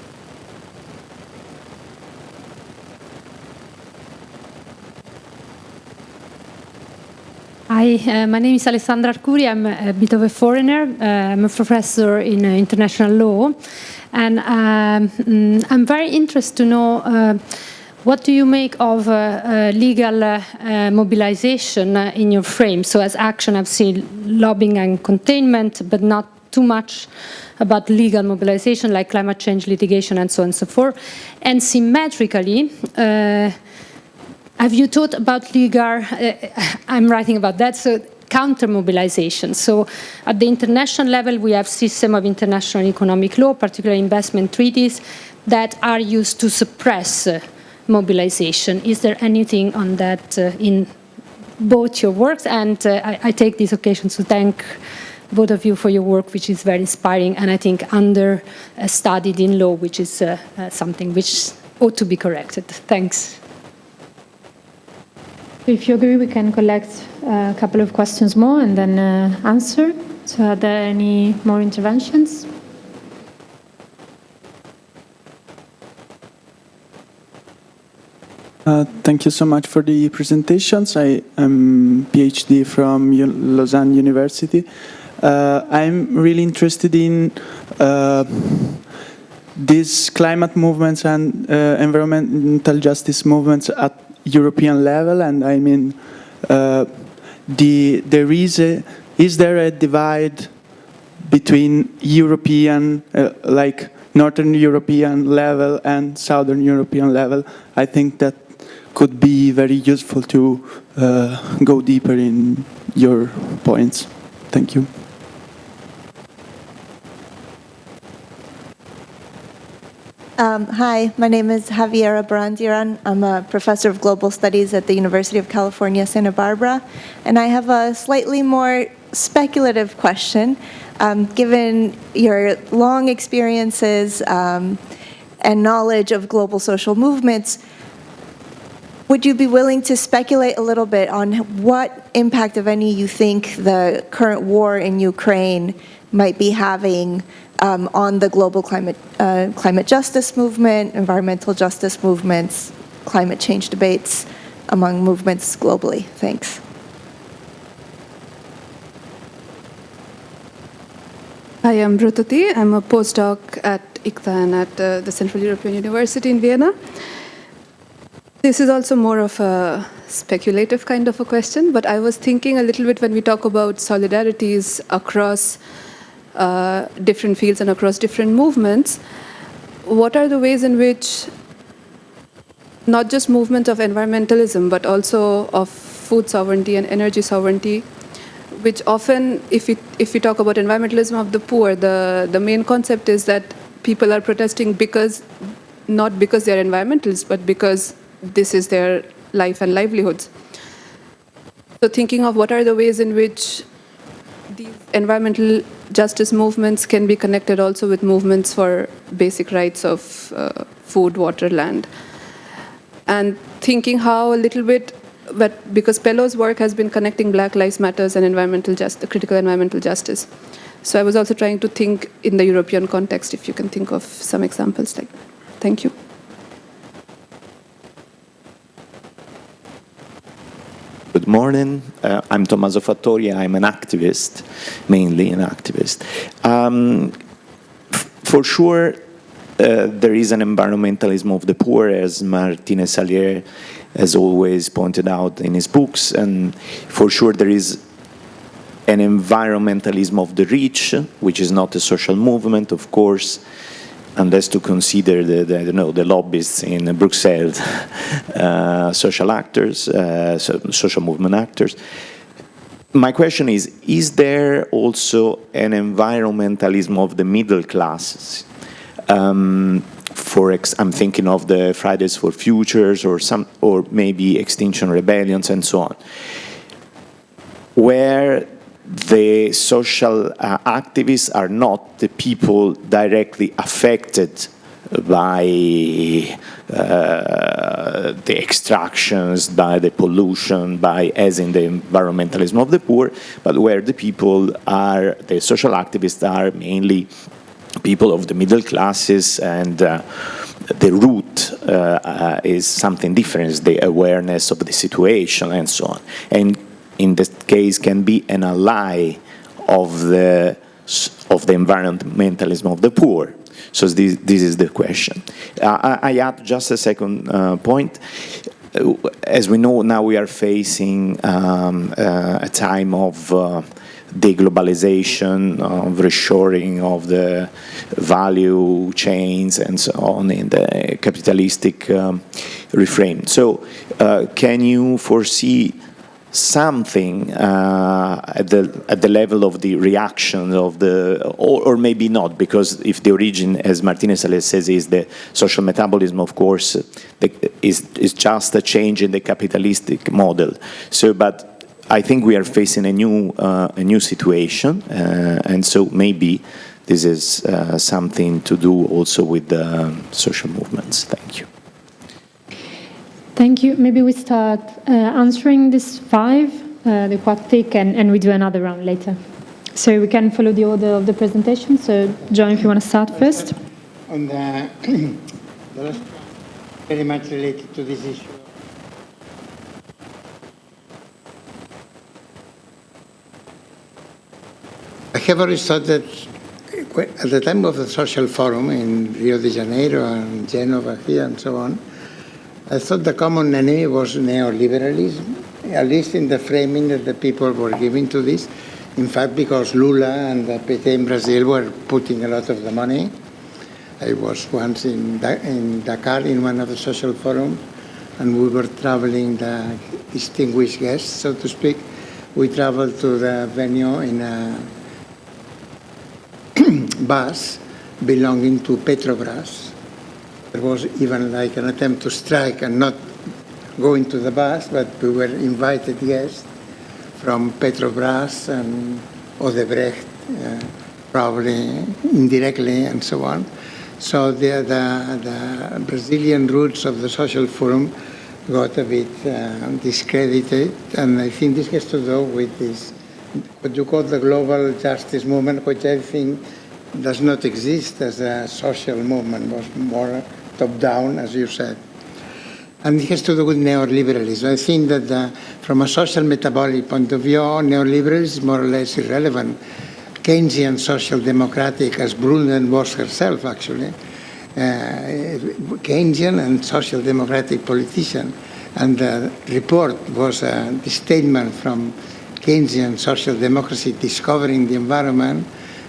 Hi, my name is Alessandra Arcuri. I'm a bit of a foreigner. I'm a professor in international law. And I'm very interested to know what do you make of legal mobilization in your frame? So as action, I've seen lobbying and containment, but not too much about legal mobilization like climate change litigation and so on and so forth. And symmetrically, have you thought about legal, I'm writing about that, so counter-mobilization. So at the international level, we have system of international economic law, particularly investment treaties, that are used to suppress mobilization. Is there anything on that in both your works? And I take this occasion to thank both of you for your work, which is very inspiring, and I think under-studied in law, which is something which ought to be corrected. Thanks. If you agree, we can collect a couple of questions more and then answer. So are there any more interventions? Thank you so much for the presentations. I am PhD from Lausanne University. I'm really interested in these climate movements and environmental justice movements at European level, and I mean, is there a divide between European, like Northern European level and Southern European level? I think that could be very useful to go deeper in your points. Thank you. Hi, my name is Javiera Brandiran. I'm a professor of global studies at the University of California, Santa Barbara, and I have a slightly more speculative question. Given your long experiences and knowledge of global social movements, would you be willing to speculate a little bit on what impact, if any, you think the current war in Ukraine might be having on the global climate justice movement, environmental justice movements, climate change debates among movements globally? Thanks. Hi, I'm Rututi. I'm a postdoc at ICTA and at the Central European University in Vienna. This is also more of a speculative kind of a question, but I was thinking a little bit when we talk about solidarities across different fields and across different movements, what are the ways in which not just movement of environmentalism, but also of food sovereignty and energy sovereignty, which often, if we talk about environmentalism of the poor, the main concept is that people are protesting not because they're environmentalists, but because this is their life and livelihoods. So thinking of what are the ways in which these environmental justice movements can be connected also with movements for basic rights of food, water, land. And thinking how a little bit, but because Pello's work has been connecting Black Lives Matters and critical environmental justice. So I was also trying to think in the European context, if you can think of some examples like that. Thank you. Good morning. I'm Tommaso Fattori. I'm an activist, mainly an activist. For sure, there is an environmentalism of the poor, as Martinez has always pointed out in his books, and for sure there is an environmentalism of the rich, which is not a social movement, of course. and that's to consider the lobbyists in Brussels, social actors, social movement actors. My question is there also an environmentalism of the middle classes? I'm thinking of the Fridays for Futures or maybe Extinction Rebellions and so on, where the social activists are not the people directly affected by the extractions, by the pollution, as in the environmentalism of the poor, but where the social activists are mainly people of the middle classes, and the root is something different, is the awareness of the situation and so on. And in this case can be an ally of the environmentalism of the poor. So this is the question. I add just a second point. As we know, now we are facing a time of deglobalization, of reshoring of the value chains and so on in the capitalistic reframe. So can you foresee something at the level of the reaction of or maybe not, because if the origin, as Martinez says, is the social metabolism, of course, is just a change in the capitalistic model. So, but I think we are facing a new situation, and so maybe this is something to do also with the social movements. Thank you. Thank you. Maybe we start answering this 5, the quadtic, and we do another round later. So we can follow the order of the presentation. So, Joan, if you want to start first. On the last, very much related to this issue. I have always thought that at the time of the Social Forum in Rio de Janeiro and Genova here and so on, I thought the common enemy was neoliberalism, at least in the framing that the people were giving to this. In fact, because Lula and the PT in Brazil were putting a lot of the money. I was once in Dakar in one of the social forums, and we were traveling, the distinguished guests, so to speak. We traveled to the venue in a bus belonging to Petrobras. There was even like an attempt to strike and not go into the bus, but we were invited guests from Petrobras and Odebrecht, probably indirectly, and so on. So the Brazilian roots of the social forum got a bit discredited, and I think this has to do with this, what you call the global justice movement, which I think does not exist as a social movement, was more top-down, as you said. And it has to do with neoliberalism. I think that from a social metabolic point of view, neoliberalism is more or less irrelevant. Keynesian social democratic, as Brundtland was herself, actually, Keynesian and social democratic politician. And the report was the statement from Keynesian social democracy, discovering the environment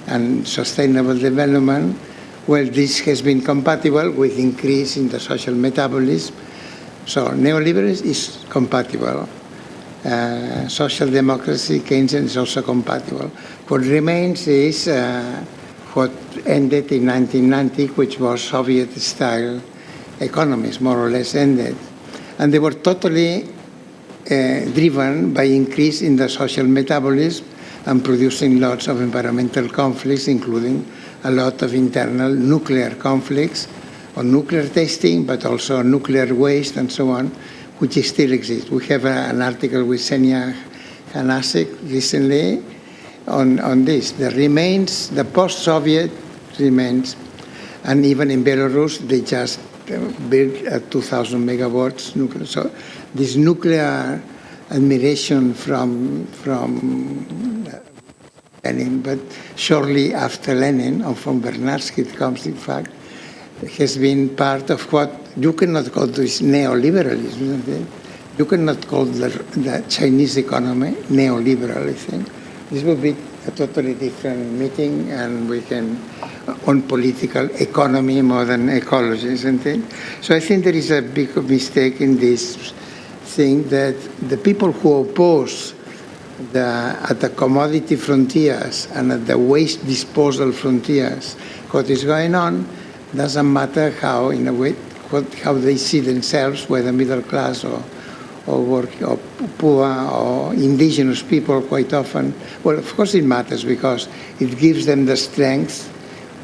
and sustainable development. Well, this has been compatible with increase in the social metabolism. So neoliberalism is compatible. Social democracy, Keynesian, is also compatible. What remains is what ended in 1990, which was Soviet-style economies, more or less ended. And they were totally driven by increase in the social metabolism and producing lots of environmental conflicts, including a lot of internal nuclear conflicts on nuclear testing, but also on nuclear waste and so on, which still exists. We have an article with Senia Hanasek recently on this. The remains, the post-Soviet remains, and even in Belarus, they just built a 2,000 megawatts nuclear. So this nuclear admiration from Lenin, but shortly after Lenin, or from Bernardsky it comes, in fact, has been part of what you cannot call this neoliberalism, isn't it? You cannot call the Chinese economy neoliberal, I think. This would be a totally different meeting, and we can on political economy more than ecology, isn't it? So I think there is a big mistake in this thing that the people who oppose at the commodity frontiers and at the waste disposal frontiers, what is going on, doesn't matter how, in a way, how they see themselves, whether middle class or poor or indigenous people quite often. Well, of course it matters because it gives them the strength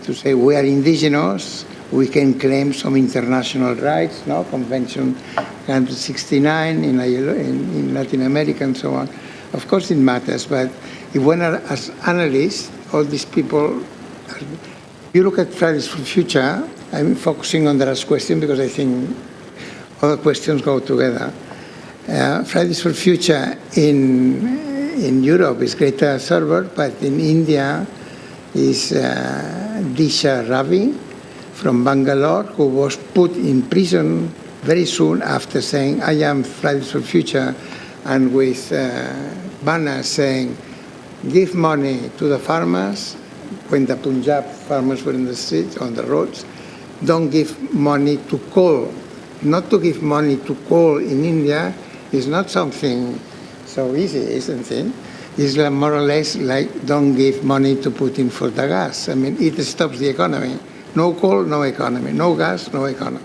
to say we are indigenous, we can claim some international rights, no? Convention 169 in Latin America and so on. Of course it matters, but if one are, as analysts, all these people, if you look at Fridays for Future, I'm focusing on the last question because I think other questions go together. Fridays for Future in Europe is Greta Thunberg, but in India is Disha Ravi from Bangalore, who was put in prison very soon after saying, I am Fridays for Future, and with banners saying, give money to the farmers, when the Punjab farmers were in the streets, on the roads, don't give money to coal. Not to give money to coal in India is not something so easy, isn't it? It's more or less like don't give money to Putin for the gas. I mean, it stops the economy. No coal, no economy. No gas, no economy.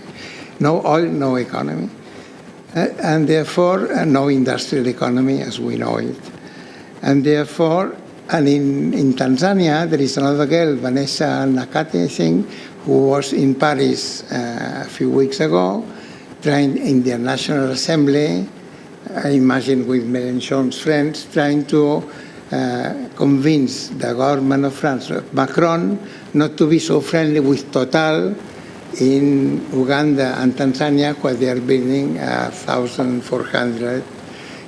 No oil, no economy. And therefore, no industrial economy as we know it. And therefore, and in Tanzania, there is another girl, Vanessa Nakate, I think, who was in Paris a few weeks ago, trying in the National Assembly, I imagine with Mélenchon's friends, trying to convince the government of France, Macron, not to be so friendly with Total in Uganda and Tanzania, where they are building 1,400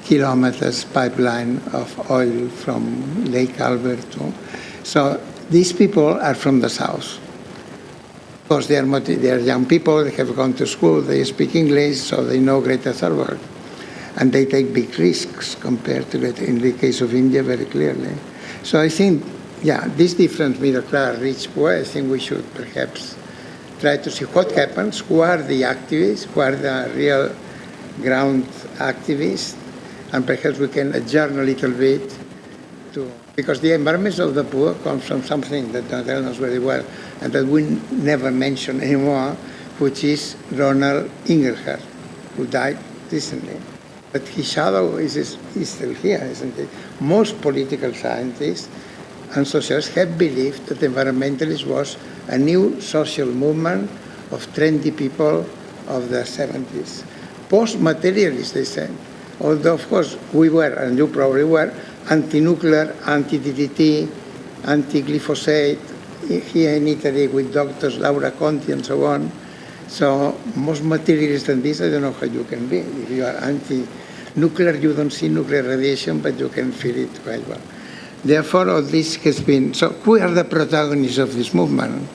kilometers pipeline of oil from Lake Albert to. So these people are from the south. Of course, they are young people, they have gone to school, they speak English, so they know Greta Thunberg. And they take big risks compared to that, in the case of India, very clearly. So I think, yeah, this difference middle class, rich, poor, I think we should perhaps try to see what happens, who are the activists, who are the real ground activists, and perhaps we can adjourn a little bit to, because the environment of the poor comes from something that Donald knows very well, and that we never mention anymore, which is Ronald Inglehart, who died recently. But his shadow is still here, isn't it? Most political scientists and socialists have believed that environmentalism was a new social movement of trendy people of the 70s. Post-materialists, they said. Although, of course, we were, and you probably were, anti-nuclear, anti-DDT, anti-glyphosate, here in Italy with doctors Laura Conti and so on. So most materialists than this, I don't know how you can be. If you are anti-nuclear, you don't see nuclear radiation, but you can feel it quite well. Therefore, all this has been, so who are the protagonists of this movement?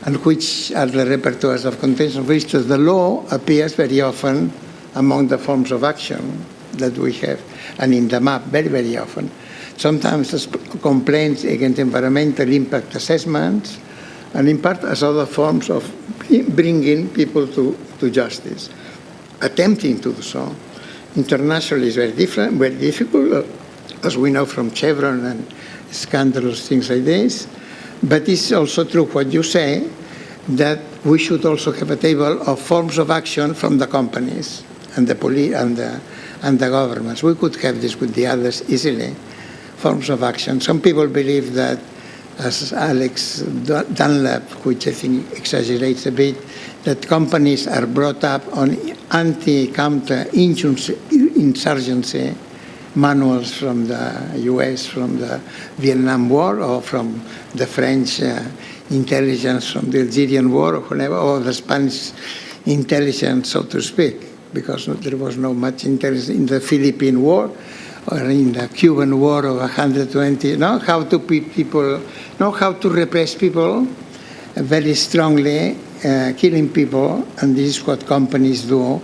And which are the repertoires of contention? For instance, the law appears very often among the forms of action that we have, and in the map, very, very often. Sometimes as complaints against environmental impact assessments, and in part as other forms of bringing people to justice, attempting to do so. Internationally is very different, very difficult, as we know from Chevron and scandalous things like this. But it's also true what you say, that we should also have a table of forms of action from the companies and the police and the governments. We could have this with the others easily, forms of action. Some people believe that, as Alex Dunlap, which I think exaggerates a bit, that companies are brought up on anti-counter insurgency manuals from the US, from the Vietnam War, or from the French intelligence from the Algerian War, or whatever, or the Spanish intelligence, so to speak, because there was no much intelligence in the Philippine War or in the Cuban War of 120. Know how to people, know how to repress people very strongly, killing people, and this is what companies do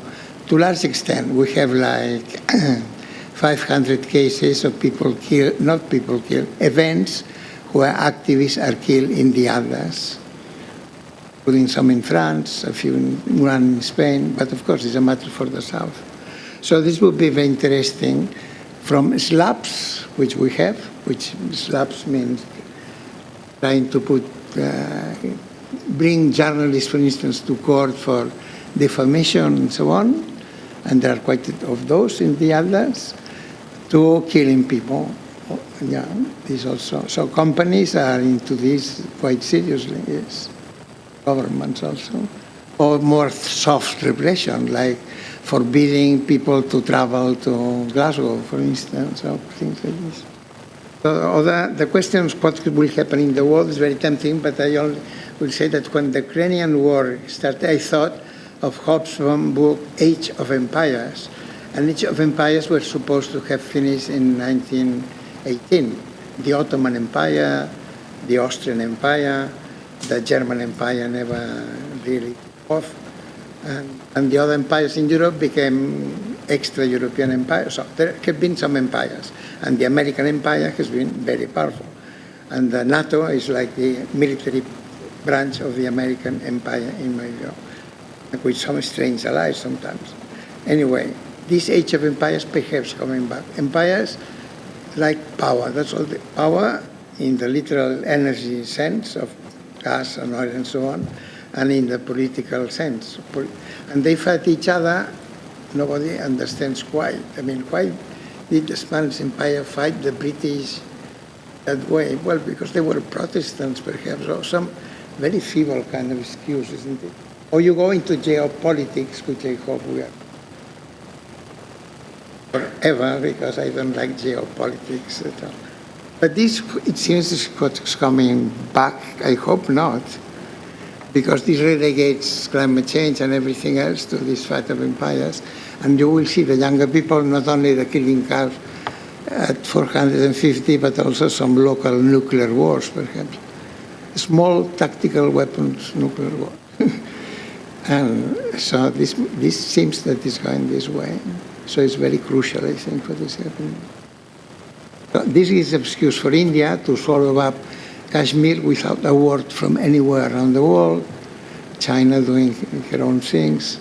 to a large extent. We have like 500 cases of people killed, not people killed, events where activists are killed in the others, including some in France, a few in Spain, but of course it's a matter for the South. So this would be very interesting from slabs, which we have, which slabs means trying to bring journalists, for instance, to court for defamation and so on, and there are quite of those in the others, to killing people. Yeah, this also. So companies are into this quite seriously, yes. Governments also. Or more soft repression, like forbidding people to travel to Glasgow, for instance, or things like this. So the questions, what will happen in the world, is very tempting, but I only will say that when the Ukrainian war started, I thought of Hobsbawm's book, Age of Empires. And Age of Empires were supposed to have finished in 1918. The Ottoman Empire, the Austrian Empire, the German Empire never really took off. And the other empires in Europe became extra-European empires. So there have been some empires. And the American Empire has been very powerful. And the NATO is like the military branch of the American Empire, in my view, with some strange allies sometimes. Anyway, this age of empires perhaps coming back. Empires like power. That's all. The power in the literal energy sense of gas and oil and so on, and in the political sense. And they fight each other. Nobody understands why. I mean, why did the Spanish Empire fight the British that way? Well, because they were Protestants, perhaps, or some very feeble kind of excuse, isn't it? Or you go into geopolitics, which I hope we are forever, because I don't like geopolitics at all. But this, it seems, is what's coming back. I hope not, because this relegates climate change and everything else to this fight of empires. And you will see the younger people, not only the killing cars at 450, but also some local nuclear wars, perhaps. Small tactical weapons, nuclear war. And so this seems that it's going this way. So it's very crucial, I think, what is happening. So this is an excuse for India to swallow up Kashmir without a word from anywhere around the world. China doing her own things.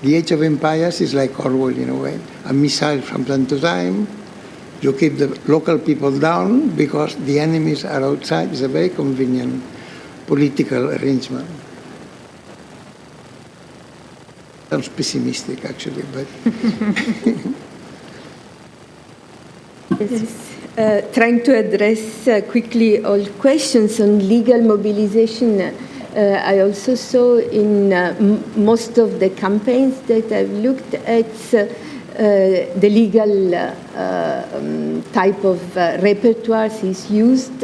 The age of empires is like Orwell in a way. A missile from time to time. You keep the local people down because the enemies are outside. It's a very convenient political arrangement. Sounds pessimistic, actually, but... Yes. Trying to address quickly all questions on legal mobilization. I also saw in most of the campaigns that I've looked at the legal type of repertoires is used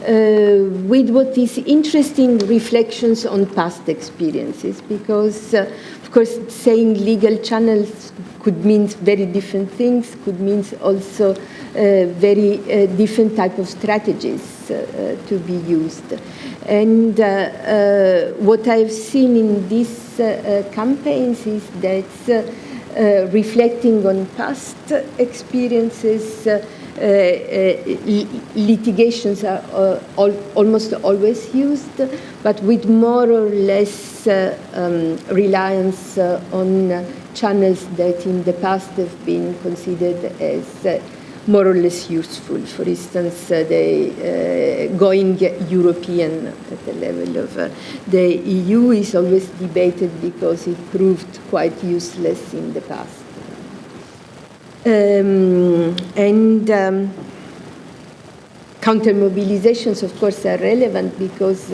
with what is interesting reflections on past experiences, because of course saying legal channels could mean very different things, could mean also very different type of strategies to be used. And what I've seen in these campaigns is that reflecting on past experiences, litigations are almost always used, but with more or less reliance on channels that in the past have been considered as more or less useful. For instance, going European at the level of the EU is always debated because it proved quite useless in the past. Counter mobilizations, of course, are relevant because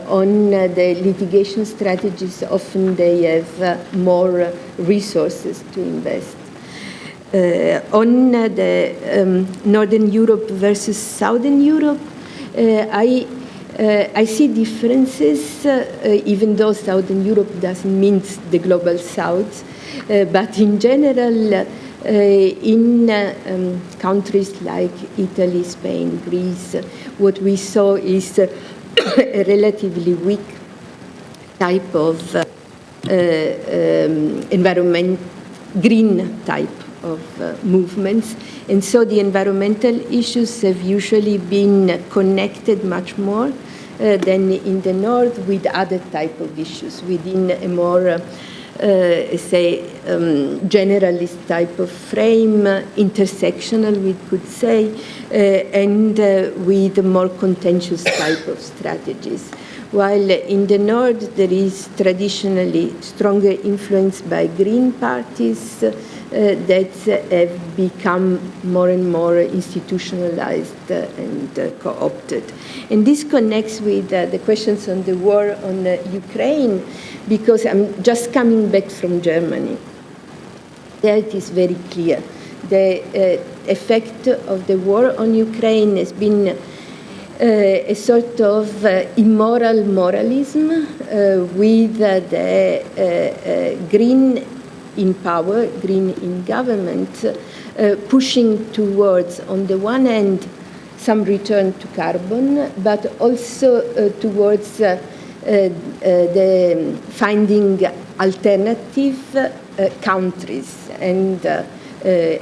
on the litigation strategies, often they have more resources to invest. On the Northern Europe versus Southern Europe, I see differences, even though Southern Europe doesn't mean the global South, but in general, in countries like Italy, Spain, Greece, what we saw is a relatively weak type of environment, green type of movements. And so the environmental issues have usually been connected much more than in the North with other type of issues within a more, generalist type of frame, intersectional, we could say, and with more contentious type of strategies. While in the North there is traditionally stronger influence by green parties that have become more and more institutionalized and co-opted. And this connects with the questions on the war on Ukraine, because I'm just coming back from Germany. There it is very clear. The effect of the war on Ukraine has been a sort of immoral moralism with the green in power, green in government, pushing towards, on the one hand, some return to carbon, but also towards the finding alternative countries. And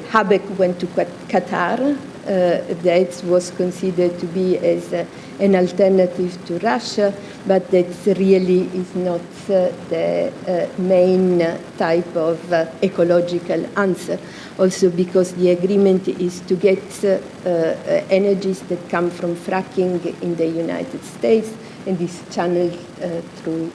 Habeck went to Qatar. That was considered to be as an alternative to Russia, but that really is not the main type of ecological answer. Also because the agreement is to get energies that come from fracking in the United States and is channeled through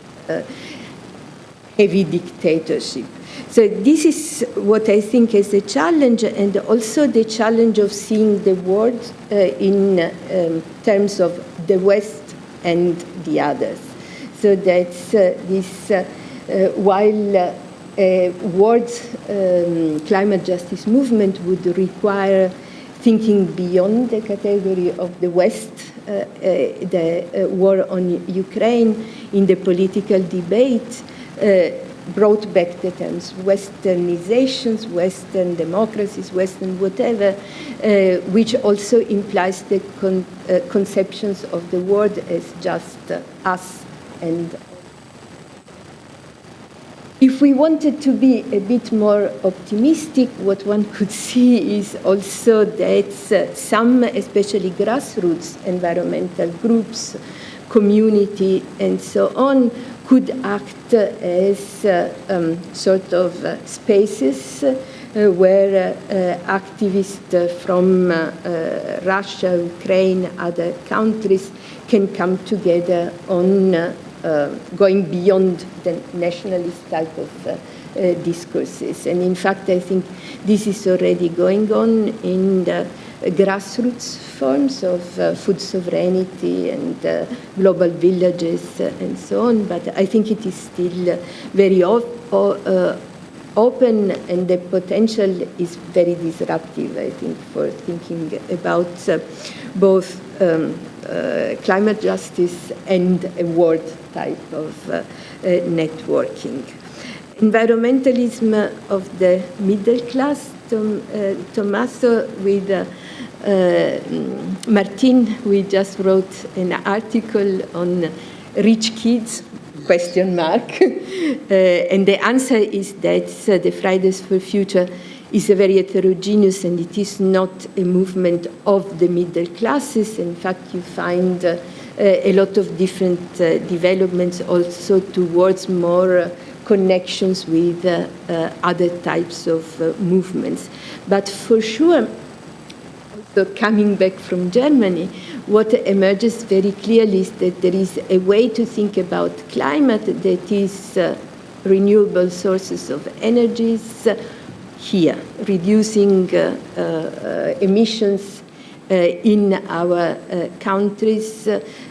heavy dictatorship. So this is what I think is a challenge, and also the challenge of seeing the world in terms of the West and the others. So that's this, while a world climate justice movement would require thinking beyond the category of the West, the war on Ukraine in the political debate, brought back the terms Westernizations, Western democracies, Western whatever, which also implies the conceptions of the world as just us. And if we wanted to be a bit more optimistic, what one could see is also that some, especially grassroots environmental groups, community, and so on, could act as sort of spaces where activists from Russia, Ukraine, other countries can come together on going beyond the nationalist type of discourses. And in fact, I think this is already going on in the grassroots forms of food sovereignty and global villages and so on, but I think it is still very open, and the potential is very disruptive, I think, for thinking about both climate justice and a world type of networking. Environmentalism of the middle class, Tommaso with Martin, we just wrote an article on rich kids, question mark, and the answer is that the Fridays for Future is a very heterogeneous, and it is not a movement of the middle classes. In fact, you find a lot of different developments also towards more connections with other types of movements. But for sure, so coming back from Germany, what emerges very clearly is that there is a way to think about climate that is renewable sources of energies here, reducing emissions in our countries,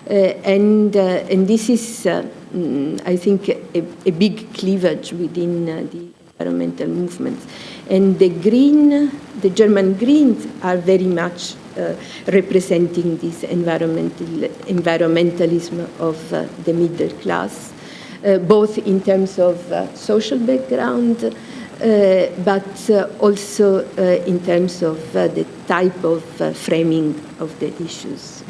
and this is, I think, a big cleavage within the environmental movements. And the German Greens are very much representing this environmentalism of the middle class, both in terms of social background, but also in terms of the type of framing of the issues.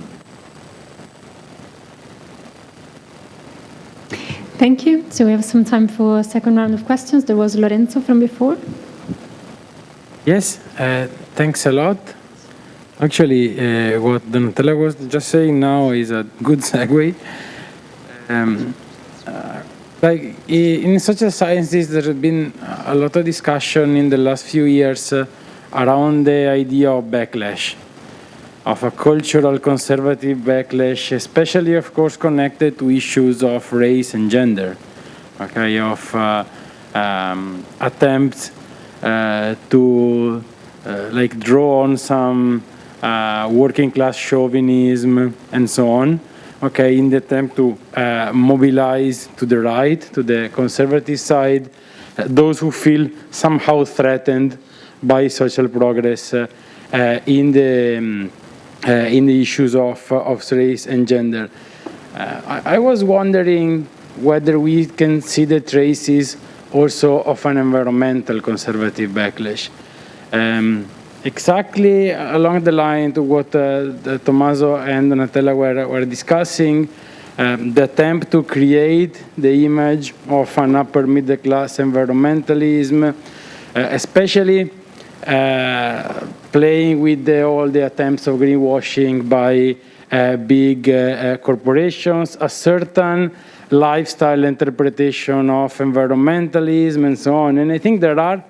Thank you. So we have some time for a second round of questions. There was Lorenzo from before. Yes, thanks a lot. Actually, what Donatella was just saying now is a good segue. Like in social sciences, there has been a lot of discussion in the last few years around the idea of backlash, of a cultural conservative backlash, especially, of course, connected to issues of race and gender, okay, of attempts to like draw on some working class chauvinism and so on, okay, in the attempt to mobilize to the right, to the conservative side, those who feel somehow threatened by social progress in the issues of race and gender. I was wondering whether we can see the traces also of an environmental conservative backlash. Exactly along the line to what Tommaso and Donatella were discussing, the attempt to create the image of an upper middle class environmentalism, especially playing with all the attempts of greenwashing by big corporations, a certain lifestyle interpretation of environmentalism and so on. And I think there are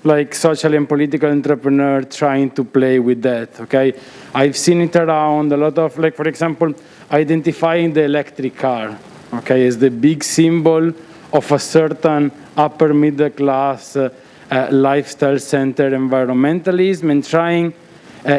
like social and political entrepreneurs trying to play with that, okay? I've seen it around a lot of, like, for example, identifying the electric car, okay, as the big symbol of a certain upper middle class lifestyle-centered environmentalism, and trying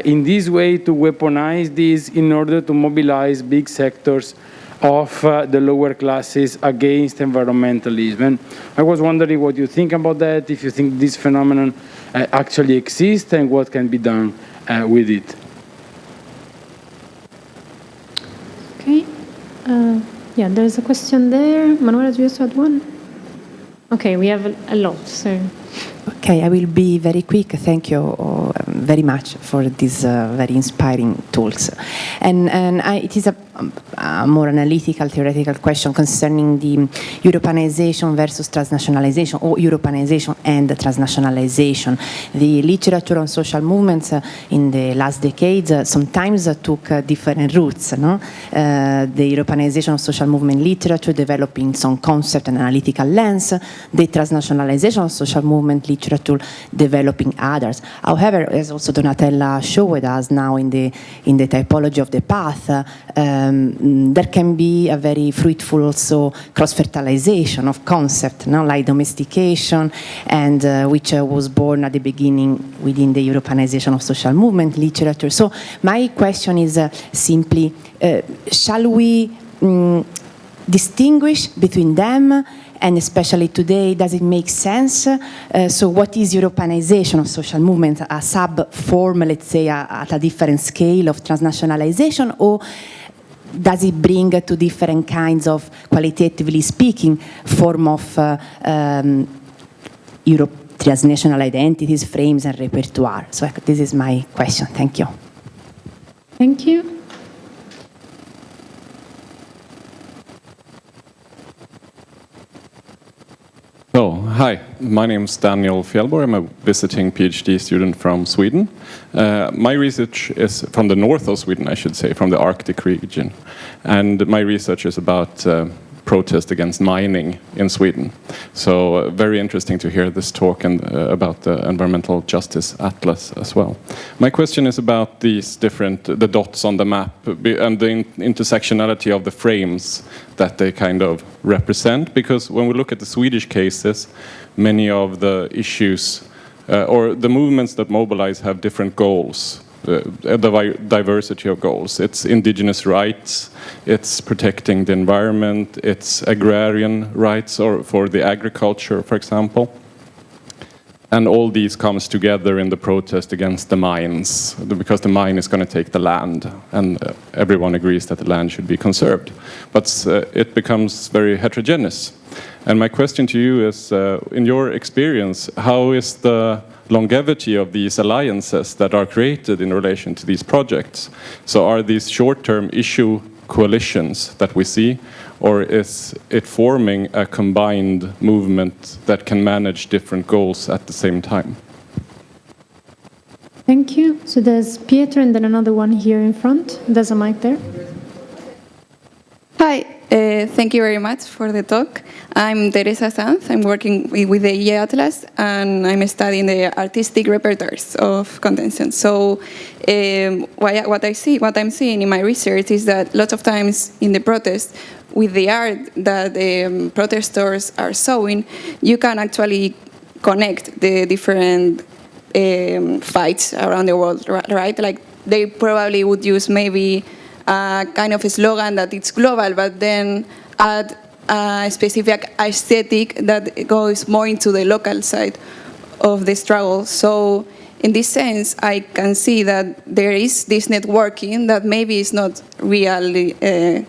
in this way to weaponize this in order to mobilize big sectors of the lower classes against environmentalism. And I was wondering what you think about that, if you think this phenomenon actually exists, and what can be done with it. Okay. Yeah, there's a question there. Manuela, do you also had one? Okay, we have a lot, so... Okay, I will be very quick. Thank you very much for these very inspiring talks. And it is a more analytical, theoretical question concerning the Europeanization versus transnationalization, or Europeanization and transnationalization. The literature on social movements in the last decades sometimes took different routes. No? The Europeanization of social movement literature developing some concept and analytical lens, the transnationalization of social movement literature developing others. However, as also Donatella showed us now in the typology of the path, there can be a very fruitful also cross-fertilization of concept, no? Like domestication, and which was born at the beginning within the Europeanization of social movement literature. So my question is simply, shall we distinguish between them? And especially today, does it make sense? So what is Europeanization of social movement? A sub-form, let's say, at a different scale of transnationalization, or does it bring to different kinds of, qualitatively speaking, form of transnational identities, frames, and repertoire? So this is my question. Thank you. Thank you. So, hi, my name is Daniel Fjellborg. I'm a visiting PhD student from Sweden. My research is from the north of Sweden, I should say, from the Arctic region. And my research is about protest against mining in Sweden. So very interesting to hear this talk and about the Environmental Justice Atlas as well. My question is about these different, the dots on the map and the intersectionality of the frames that they kind of represent, because when we look at the Swedish cases, many of the issues or the movements that mobilize have different goals. The diversity of goals. It's indigenous rights, it's protecting the environment, it's agrarian rights or for the agriculture, for example. And all these comes together in the protest against the mines, because the mine is going to take the land, and everyone agrees that the land should be conserved. But it becomes very heterogeneous. And my question to you is, in your experience, how is the longevity of these alliances that are created in relation to these projects? So are these short-term issue coalitions that we see, or is it forming a combined movement that can manage different goals at the same time? Thank you. So there's Pietro and then another one here in front. There's a mic there. Hi, thank you very much for the talk. I'm Teresa Sanz. I'm working with the EA Atlas, and I'm studying the artistic repertoires of contention. So what I'm seeing in my research is that lots of times in the protest, with the art that the protesters are showing, you can actually connect the different fights around the world, right? Like they probably would use maybe a kind of a slogan that it's global, but then add a specific aesthetic that goes more into the local side of the struggle. So in this sense, I can see that there is this networking that maybe is not really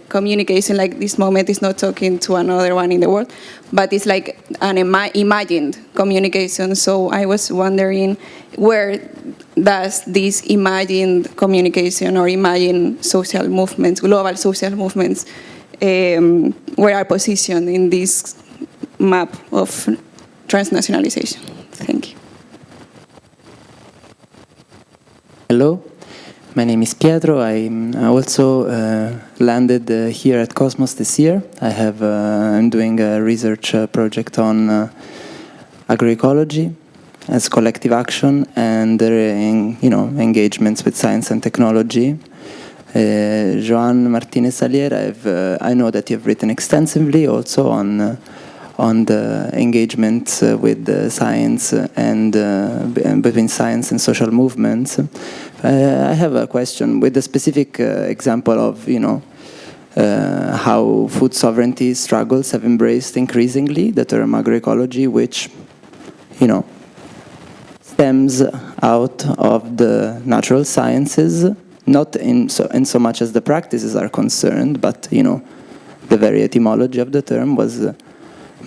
communication, like this moment is not talking to another one in the world, but it's like an imagined communication. So I was wondering, where does this imagined communication or imagined social movements, global social movements, where are positioned in this map of transnationalization? Thank you. Hello, my name is Pietro. I also landed here at Cosmos this year. I'm doing a research project on agroecology as collective action and engagements with science and technology. Joan, Martinez, I know that you've written extensively also on the engagement with the science and between science and social movements. I have a question with the specific example of how food sovereignty struggles have embraced increasingly the term agroecology, which stems out of the natural sciences, not in so much as the practices are concerned, but the very etymology of the term was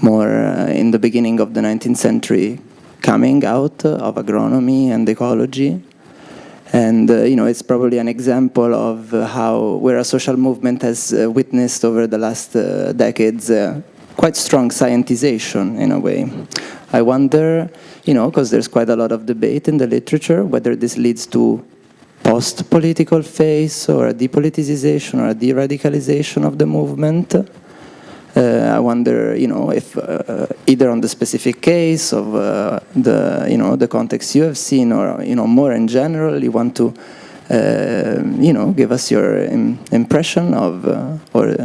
more in the beginning of the 19th century, coming out of agronomy and ecology. And it's probably an example of where a social movement has witnessed over the last decades quite strong scientization in a way. I wonder, because there's quite a lot of debate in the literature, whether this leads to post-political phase or a depoliticization or a de-radicalization of the movement. I wonder, if either on the specific case of the context you have seen, or more in general, you want to, give us your impression of, or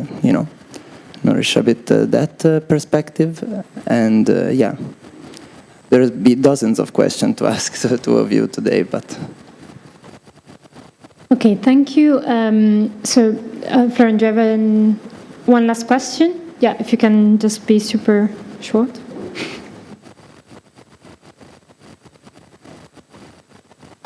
nourish a bit that perspective. And there'll be dozens of questions to ask to the two of you today, but. Okay, thank you. So, Florence, do you have one last question? Yeah, if you can just be super short.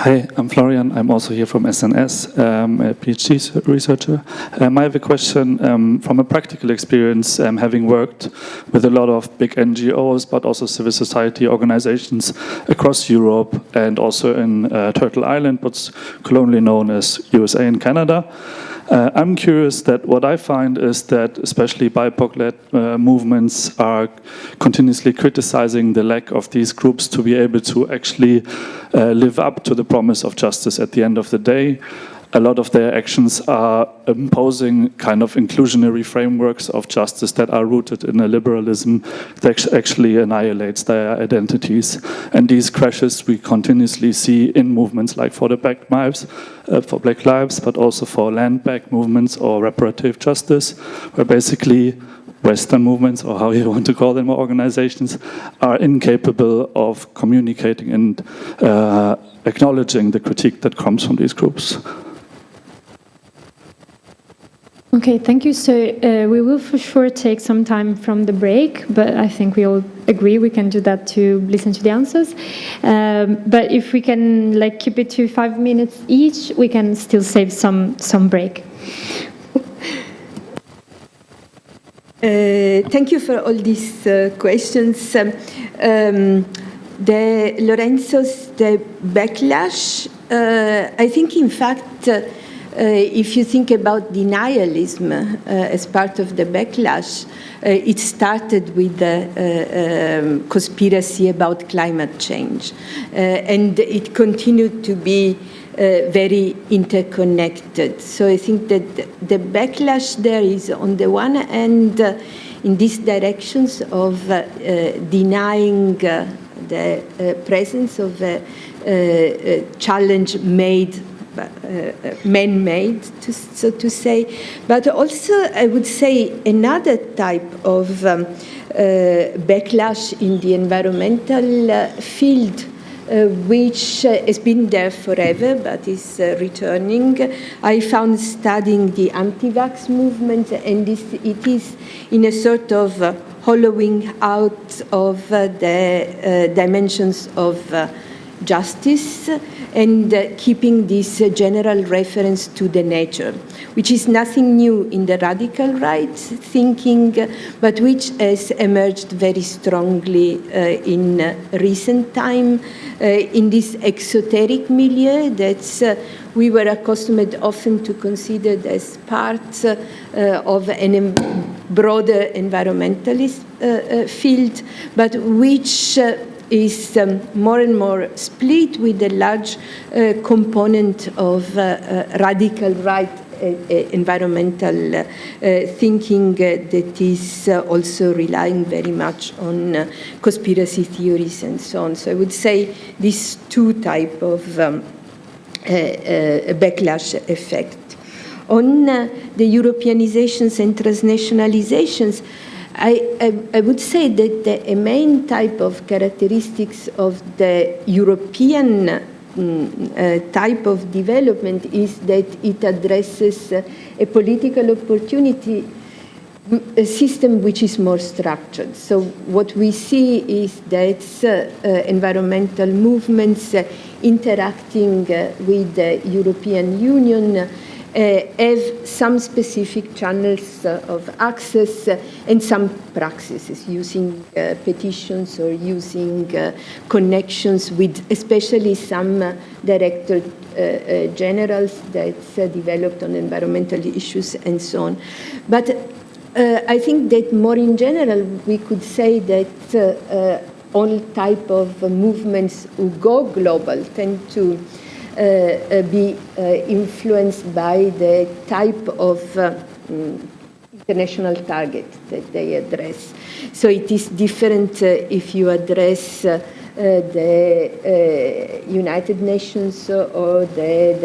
Hi, I'm Florian. I'm also here from SNS, a PhD researcher. I have a question from a practical experience, having worked with a lot of big NGOs, but also civil society organizations across Europe and also in Turtle Island, what's colonially known as USA and Canada. I'm curious that what I find is that especially BIPOC-led movements are continuously criticizing the lack of these groups to be able to actually live up to the promise of justice at the end of the day. A lot of their actions are imposing kind of inclusionary frameworks of justice that are rooted in a liberalism that actually annihilates their identities. And these crashes we continuously see in movements like for Black Lives, but also for land back movements or reparative justice, where basically Western movements, or how you want to call them, or organizations, are incapable of communicating and acknowledging the critique that comes from these groups. Okay, thank you. So we will for sure take some time from the break, but I think we all agree we can do that to listen to the answers. But if we can keep it to 5 minutes each, we can still save some break. Thank you for all these questions. The backlash, I think in fact if you think about denialism as part of the backlash, it started with the conspiracy about climate change, and it continued to be very interconnected. So I think that the backlash there is, on the one hand, in these directions of denying the presence of a challenge made, man-made, so to say, but also I would say another type of backlash in the environmental field, which has been there forever but is returning. I found studying the anti-vax movement, and it is in a sort of hollowing out of the dimensions of justice and keeping this general reference to the nature, which is nothing new in the radical right thinking, but which has emerged very strongly in recent time in this exoteric milieu that we were accustomed often to consider as part of a broader environmentalist field, but which is more and more split with a large component of radical right environmental thinking that is also relying very much on conspiracy theories and so on. So I would say these two type of backlash effect. On the Europeanizations and transnationalizations, I would say that the main type of characteristics of the European type of development is that it addresses a political opportunity a system which is more structured. So what we see is that environmental movements interacting with the European Union have some specific channels of access and some practices, using petitions or using connections with especially some director generals that developed on environmental issues and so on. But I think that more in general we could say that all type of movements who go global tend to be influenced by the type of international target that they address. So it is different if you address the United Nations or the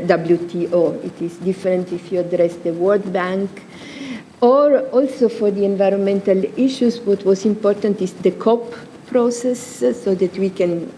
WTO. It is different if you address the World Bank. Or also for the environmental issues, what was important is the COP process, so that we can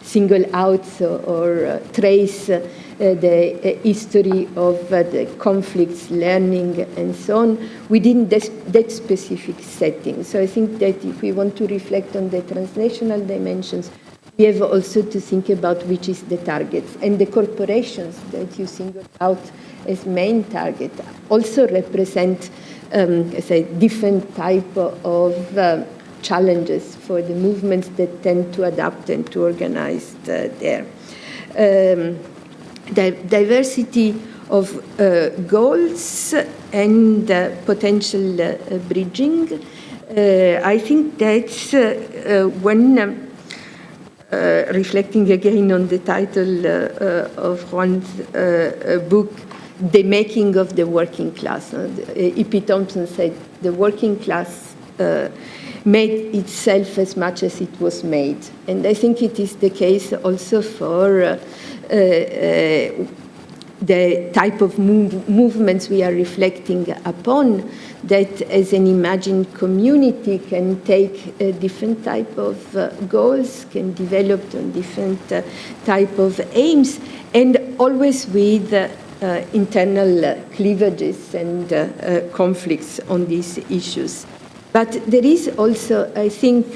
single out or trace the history of the conflicts, learning, and so on within that specific setting. So I think that if we want to reflect on the transnational dimensions, we have also to think about which is the targets. And the corporations that you single out as main target also represent a different type of challenges for the movements that tend to adapt and to organize there. Diversity of goals and potential bridging. I think that when reflecting again on the title of Juan's book, The Making of the Working Class. E.P. Thompson said, the working class made itself as much as it was made. And I think it is the case also for the type of movements we are reflecting upon, that as an imagined community can take a different type of goals, can develop on different type of aims, and always with internal cleavages and conflicts on these issues. But there is also, I think,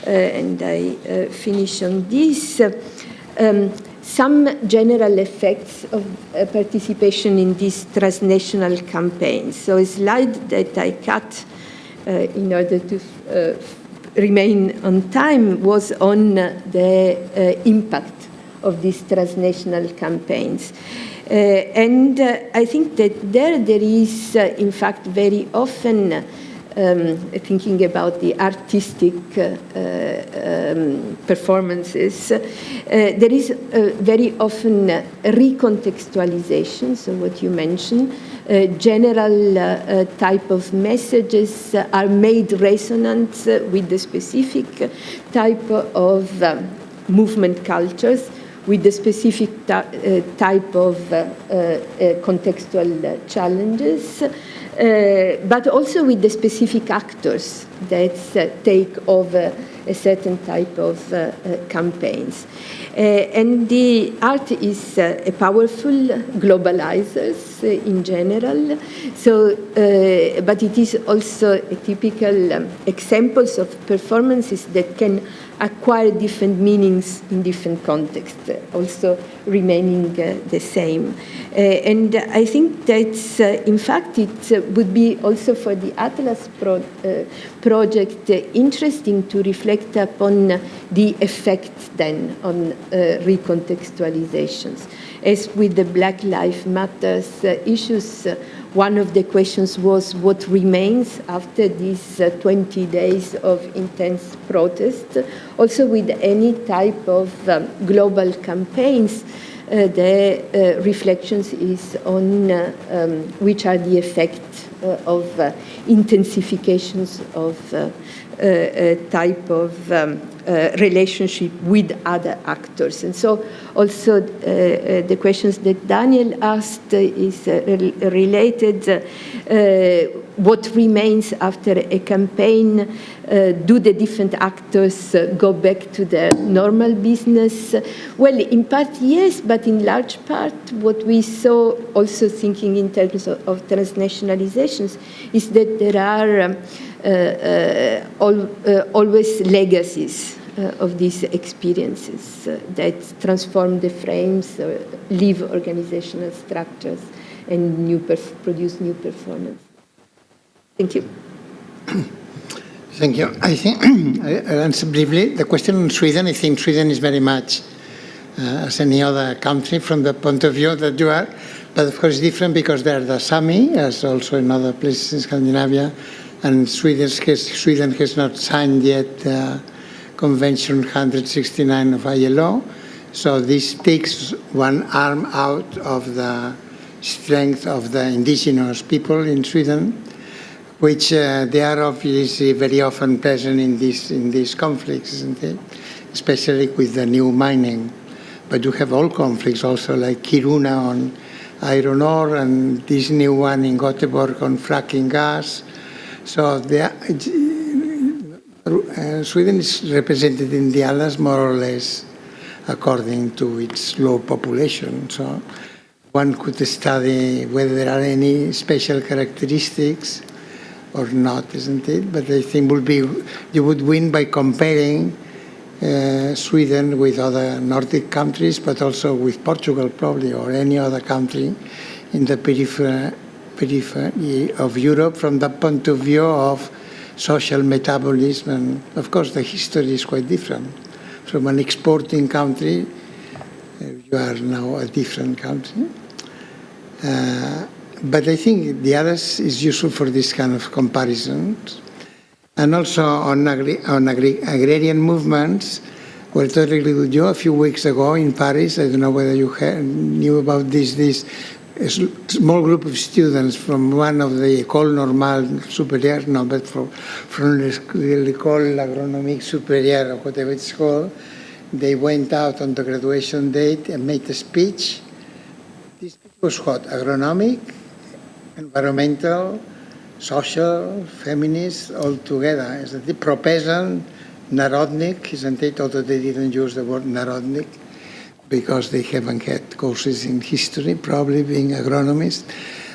and I finish on this, some general effects of participation in these transnational campaigns. So a slide that I cut in order to remain on time was on the impact of these transnational campaigns. And I think that there is, in fact, very often, thinking about the artistic performances, there is very often recontextualization, so what you mentioned, general type of messages are made resonant with the specific type of movement cultures, with the specific type of contextual challenges, but also with the specific actors that take over a certain type of campaigns. And the art is a powerful globalizer in general, so, but it is also a typical examples of performances that can acquire different meanings in different contexts, also remaining the same. And I think that, in fact, it would be also for the Atlas project interesting to reflect upon the effect then on recontextualizations. As with the Black Lives Matter issues, one of the questions was what remains after these 20 days of intense protest. Also with any type of global campaigns, the reflections is on which are the effects of intensifications of type of relationship with other actors. And so also the questions that Daniel asked is related, what remains after a campaign? Do the different actors go back to their normal business? Well, in part, yes, but in large part, what we saw also thinking in terms of transnationalizations is that there are always legacies of these experiences that transform the frames, leave organizational structures, and produce new performance. Thank you. Thank you. I think, I'll answer briefly. The question on Sweden, I think Sweden is very much as any other country from the point of view that you are, but of course different because they are the Sami, as also in other places in Scandinavia, and Sweden has not signed yet Convention 169 of ILO. So this takes one arm out of the strength of the indigenous people in Sweden, which they are obviously very often present in these conflicts, isn't it? Especially with the new mining. But you have all conflicts also, like Kiruna on iron ore and this new one in Gothenburg on fracking gas. So Sweden is represented in the Atlas more or less according to its low population. So one could study whether there are any special characteristics or not, isn't it? But I think you would win by comparing Sweden with other Nordic countries, but also with Portugal probably, or any other country in the periphery of Europe from the point of view of social metabolism. And of course the history is quite different. From an exporting country, you are now a different country. But I think the others is useful for this kind of comparisons. And also on agrarian movements, we're totally with you a few weeks ago in Paris. I don't know whether you knew about this a small group of students from one of the École Normale Supérieure, no, but from the École Agronomique Supérieure, or whatever it's called. They went out on the graduation date and made a speech. This speech was what? Agronomic, environmental, social, feminist, all together. Isn't it? Pro-peasant, narodnik, isn't it? Although they didn't use the word narodnik because they haven't had courses in history, probably being agronomists.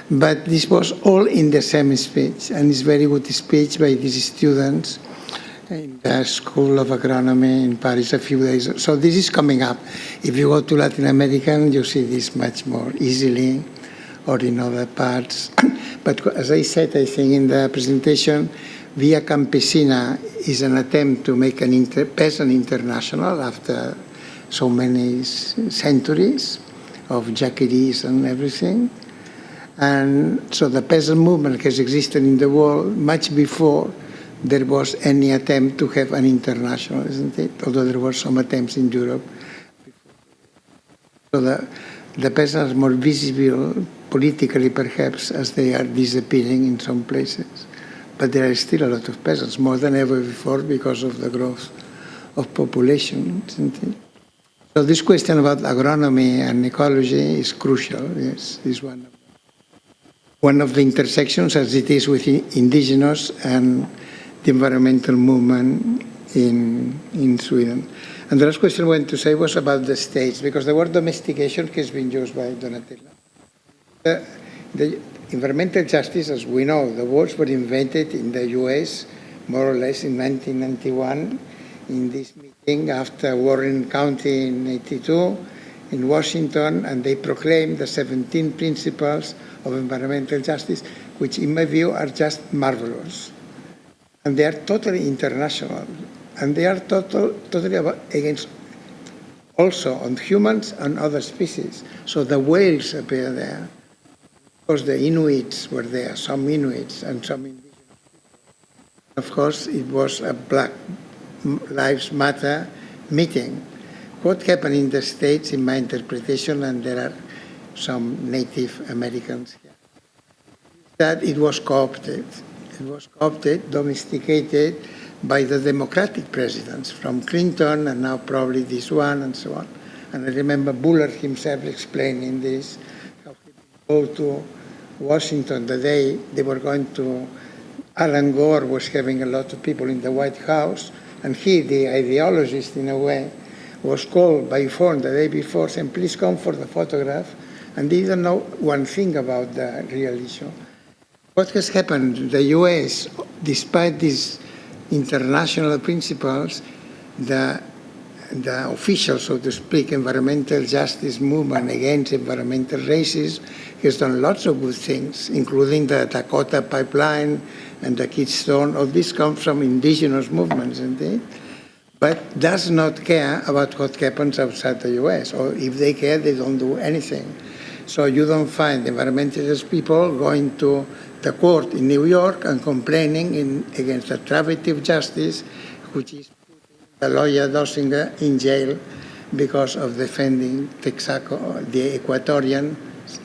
But this was all in the same speech, and it's a very good speech by these students in the School of Agronomy in Paris a few days ago. So this is coming up. If you go to Latin America, you see this much more easily, or in other parts. But as I said, I think in the presentation, Via Campesina is an attempt to make an peasant international after so many centuries of jacqueries and everything. And so the peasant movement has existed in the world much before there was any attempt to have an international, isn't it? Although there were some attempts in Europe. So the peasants are more visible politically, perhaps, as they are disappearing in some places. But there are still a lot of peasants, more than ever before, because of the growth of population, isn't it? So this question about agronomy and ecology is crucial, yes, is one of the intersections as it is with indigenous and the environmental movement in Sweden. And the last question I wanted to say was about the states, because the word domestication has been used by Donatella. The environmental justice, as we know, the words were invented in the US, more or less in 1991, in this meeting after Warren County in 82, in Washington, and they proclaimed the 17 principles of environmental justice, which in my view are just marvelous. And they are totally international. And they are totally against also on humans and other species. So the whales appear there. Of course, the Inuits were there, some Inuits and some indigenous people. Of course, it was a Black Lives Matter meeting. What happened in the States, in my interpretation, and there are some Native Americans here, that it was co-opted. It was co-opted, domesticated by the Democratic presidents, from Clinton and now probably this one and so on. And I remember Bullard himself explaining this, how he would go to Washington the day they were going to, Alan Gore was having a lot of people in the White House, and he, the ideologist in a way, was called by phone the day before saying, please come for the photograph, and they didn't know one thing about the real issue. What has happened? The US, despite these international principles, the official, so to speak, environmental justice movement against environmental racism has done lots of good things, including the Dakota pipeline and the Keystone. All this comes from indigenous movements, indeed, but does not care about what happens outside the US, or if they care, they don't do anything. So you don't find environmentalist people going to the court in New York and complaining against the restorative justice, which is putting the lawyer Dossinger in jail because of defending Texaco, the Ecuadorian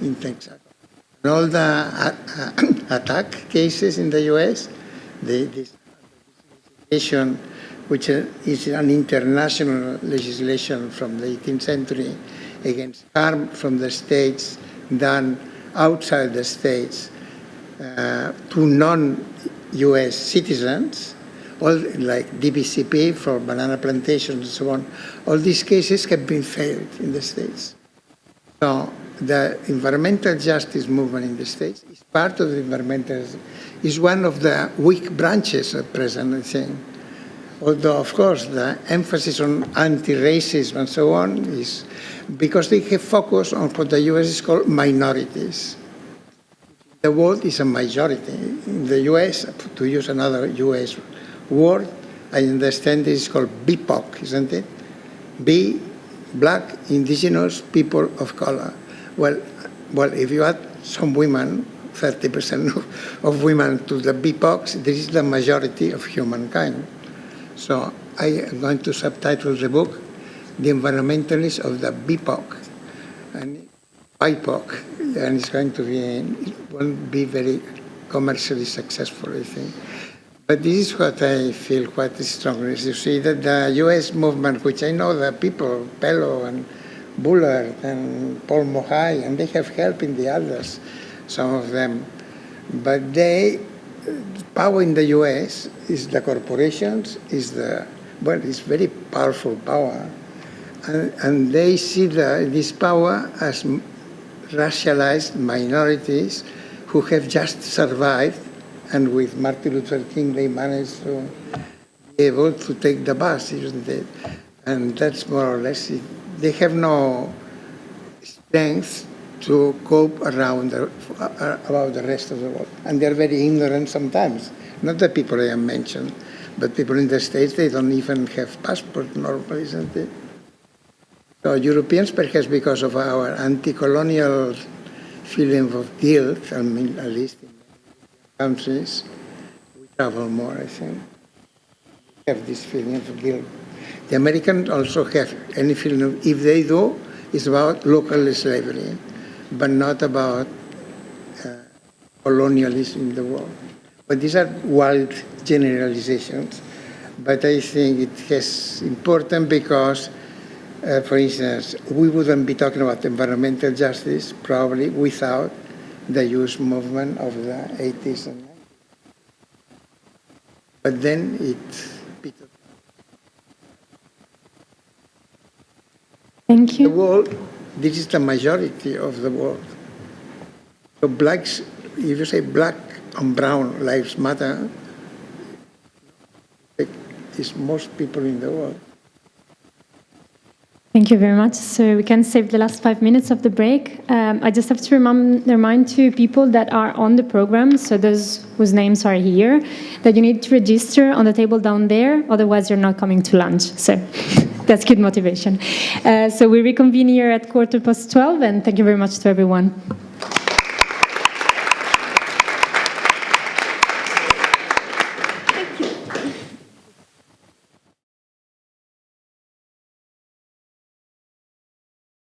in Texaco. And all the attack cases in the US, this legislation, which is an international legislation from the 18th century against harm from the states done outside the states, to non-US citizens, all like DBCP for banana plantations and so on, all these cases have been failed in the States. So the environmental justice movement in the States is part of the environmental, is one of the weak branches at present, I think. Although, of course, the emphasis on anti-racism and so on is because they have focused on what the US is called minorities. The world is a majority. In the US, to use another US word, I understand this is called BIPOC, isn't it? B, Black, Indigenous, People of Color. Well, if you add some women, 30% of women to the BIPOCs, this is the majority of humankind. So I am going to subtitle the book, The Environmentalists of the BIPOC, and BIPOC, and it's going to be, it won't be very commercially successful, I think. But this is what I feel quite strongly. You see that the US movement, which I know the people, Pello and Bullard and Paul Mohai, and they have help in the others, some of them. But power in the US is the corporations, is it's very powerful power. And they see this power as racialized minorities who have just survived, and with Martin Luther King they managed to be able to take the bus, isn't it? And that's more or less it. They have no strength to cope around about the rest of the world. And they're very ignorant sometimes. Not the people I have mentioned, but people in the States, they don't even have passport normally, isn't it? So Europeans, perhaps because of our anti-colonial feeling of guilt, I mean, at least in countries, we travel more, I think. We have this feeling of guilt. The Americans also have any feeling of, if they do, it's about local slavery, but not about colonialism in the world. But these are wild generalizations. But I think it is important because, for instance, we wouldn't be talking about environmental justice probably without the youth movement of the 80s and 90s. But then Thank you. The world, this is the majority of the world. So blacks, if you say black and brown lives matter, it's most people in the world. Thank you very much. So we can save the last 5 minutes of the break. I just have to remind two people that are on the program, so those whose names are here, that you need to register on the table down there, otherwise you're not coming to lunch. So that's good motivation. So we reconvene here at 12:15, and thank you very much to everyone.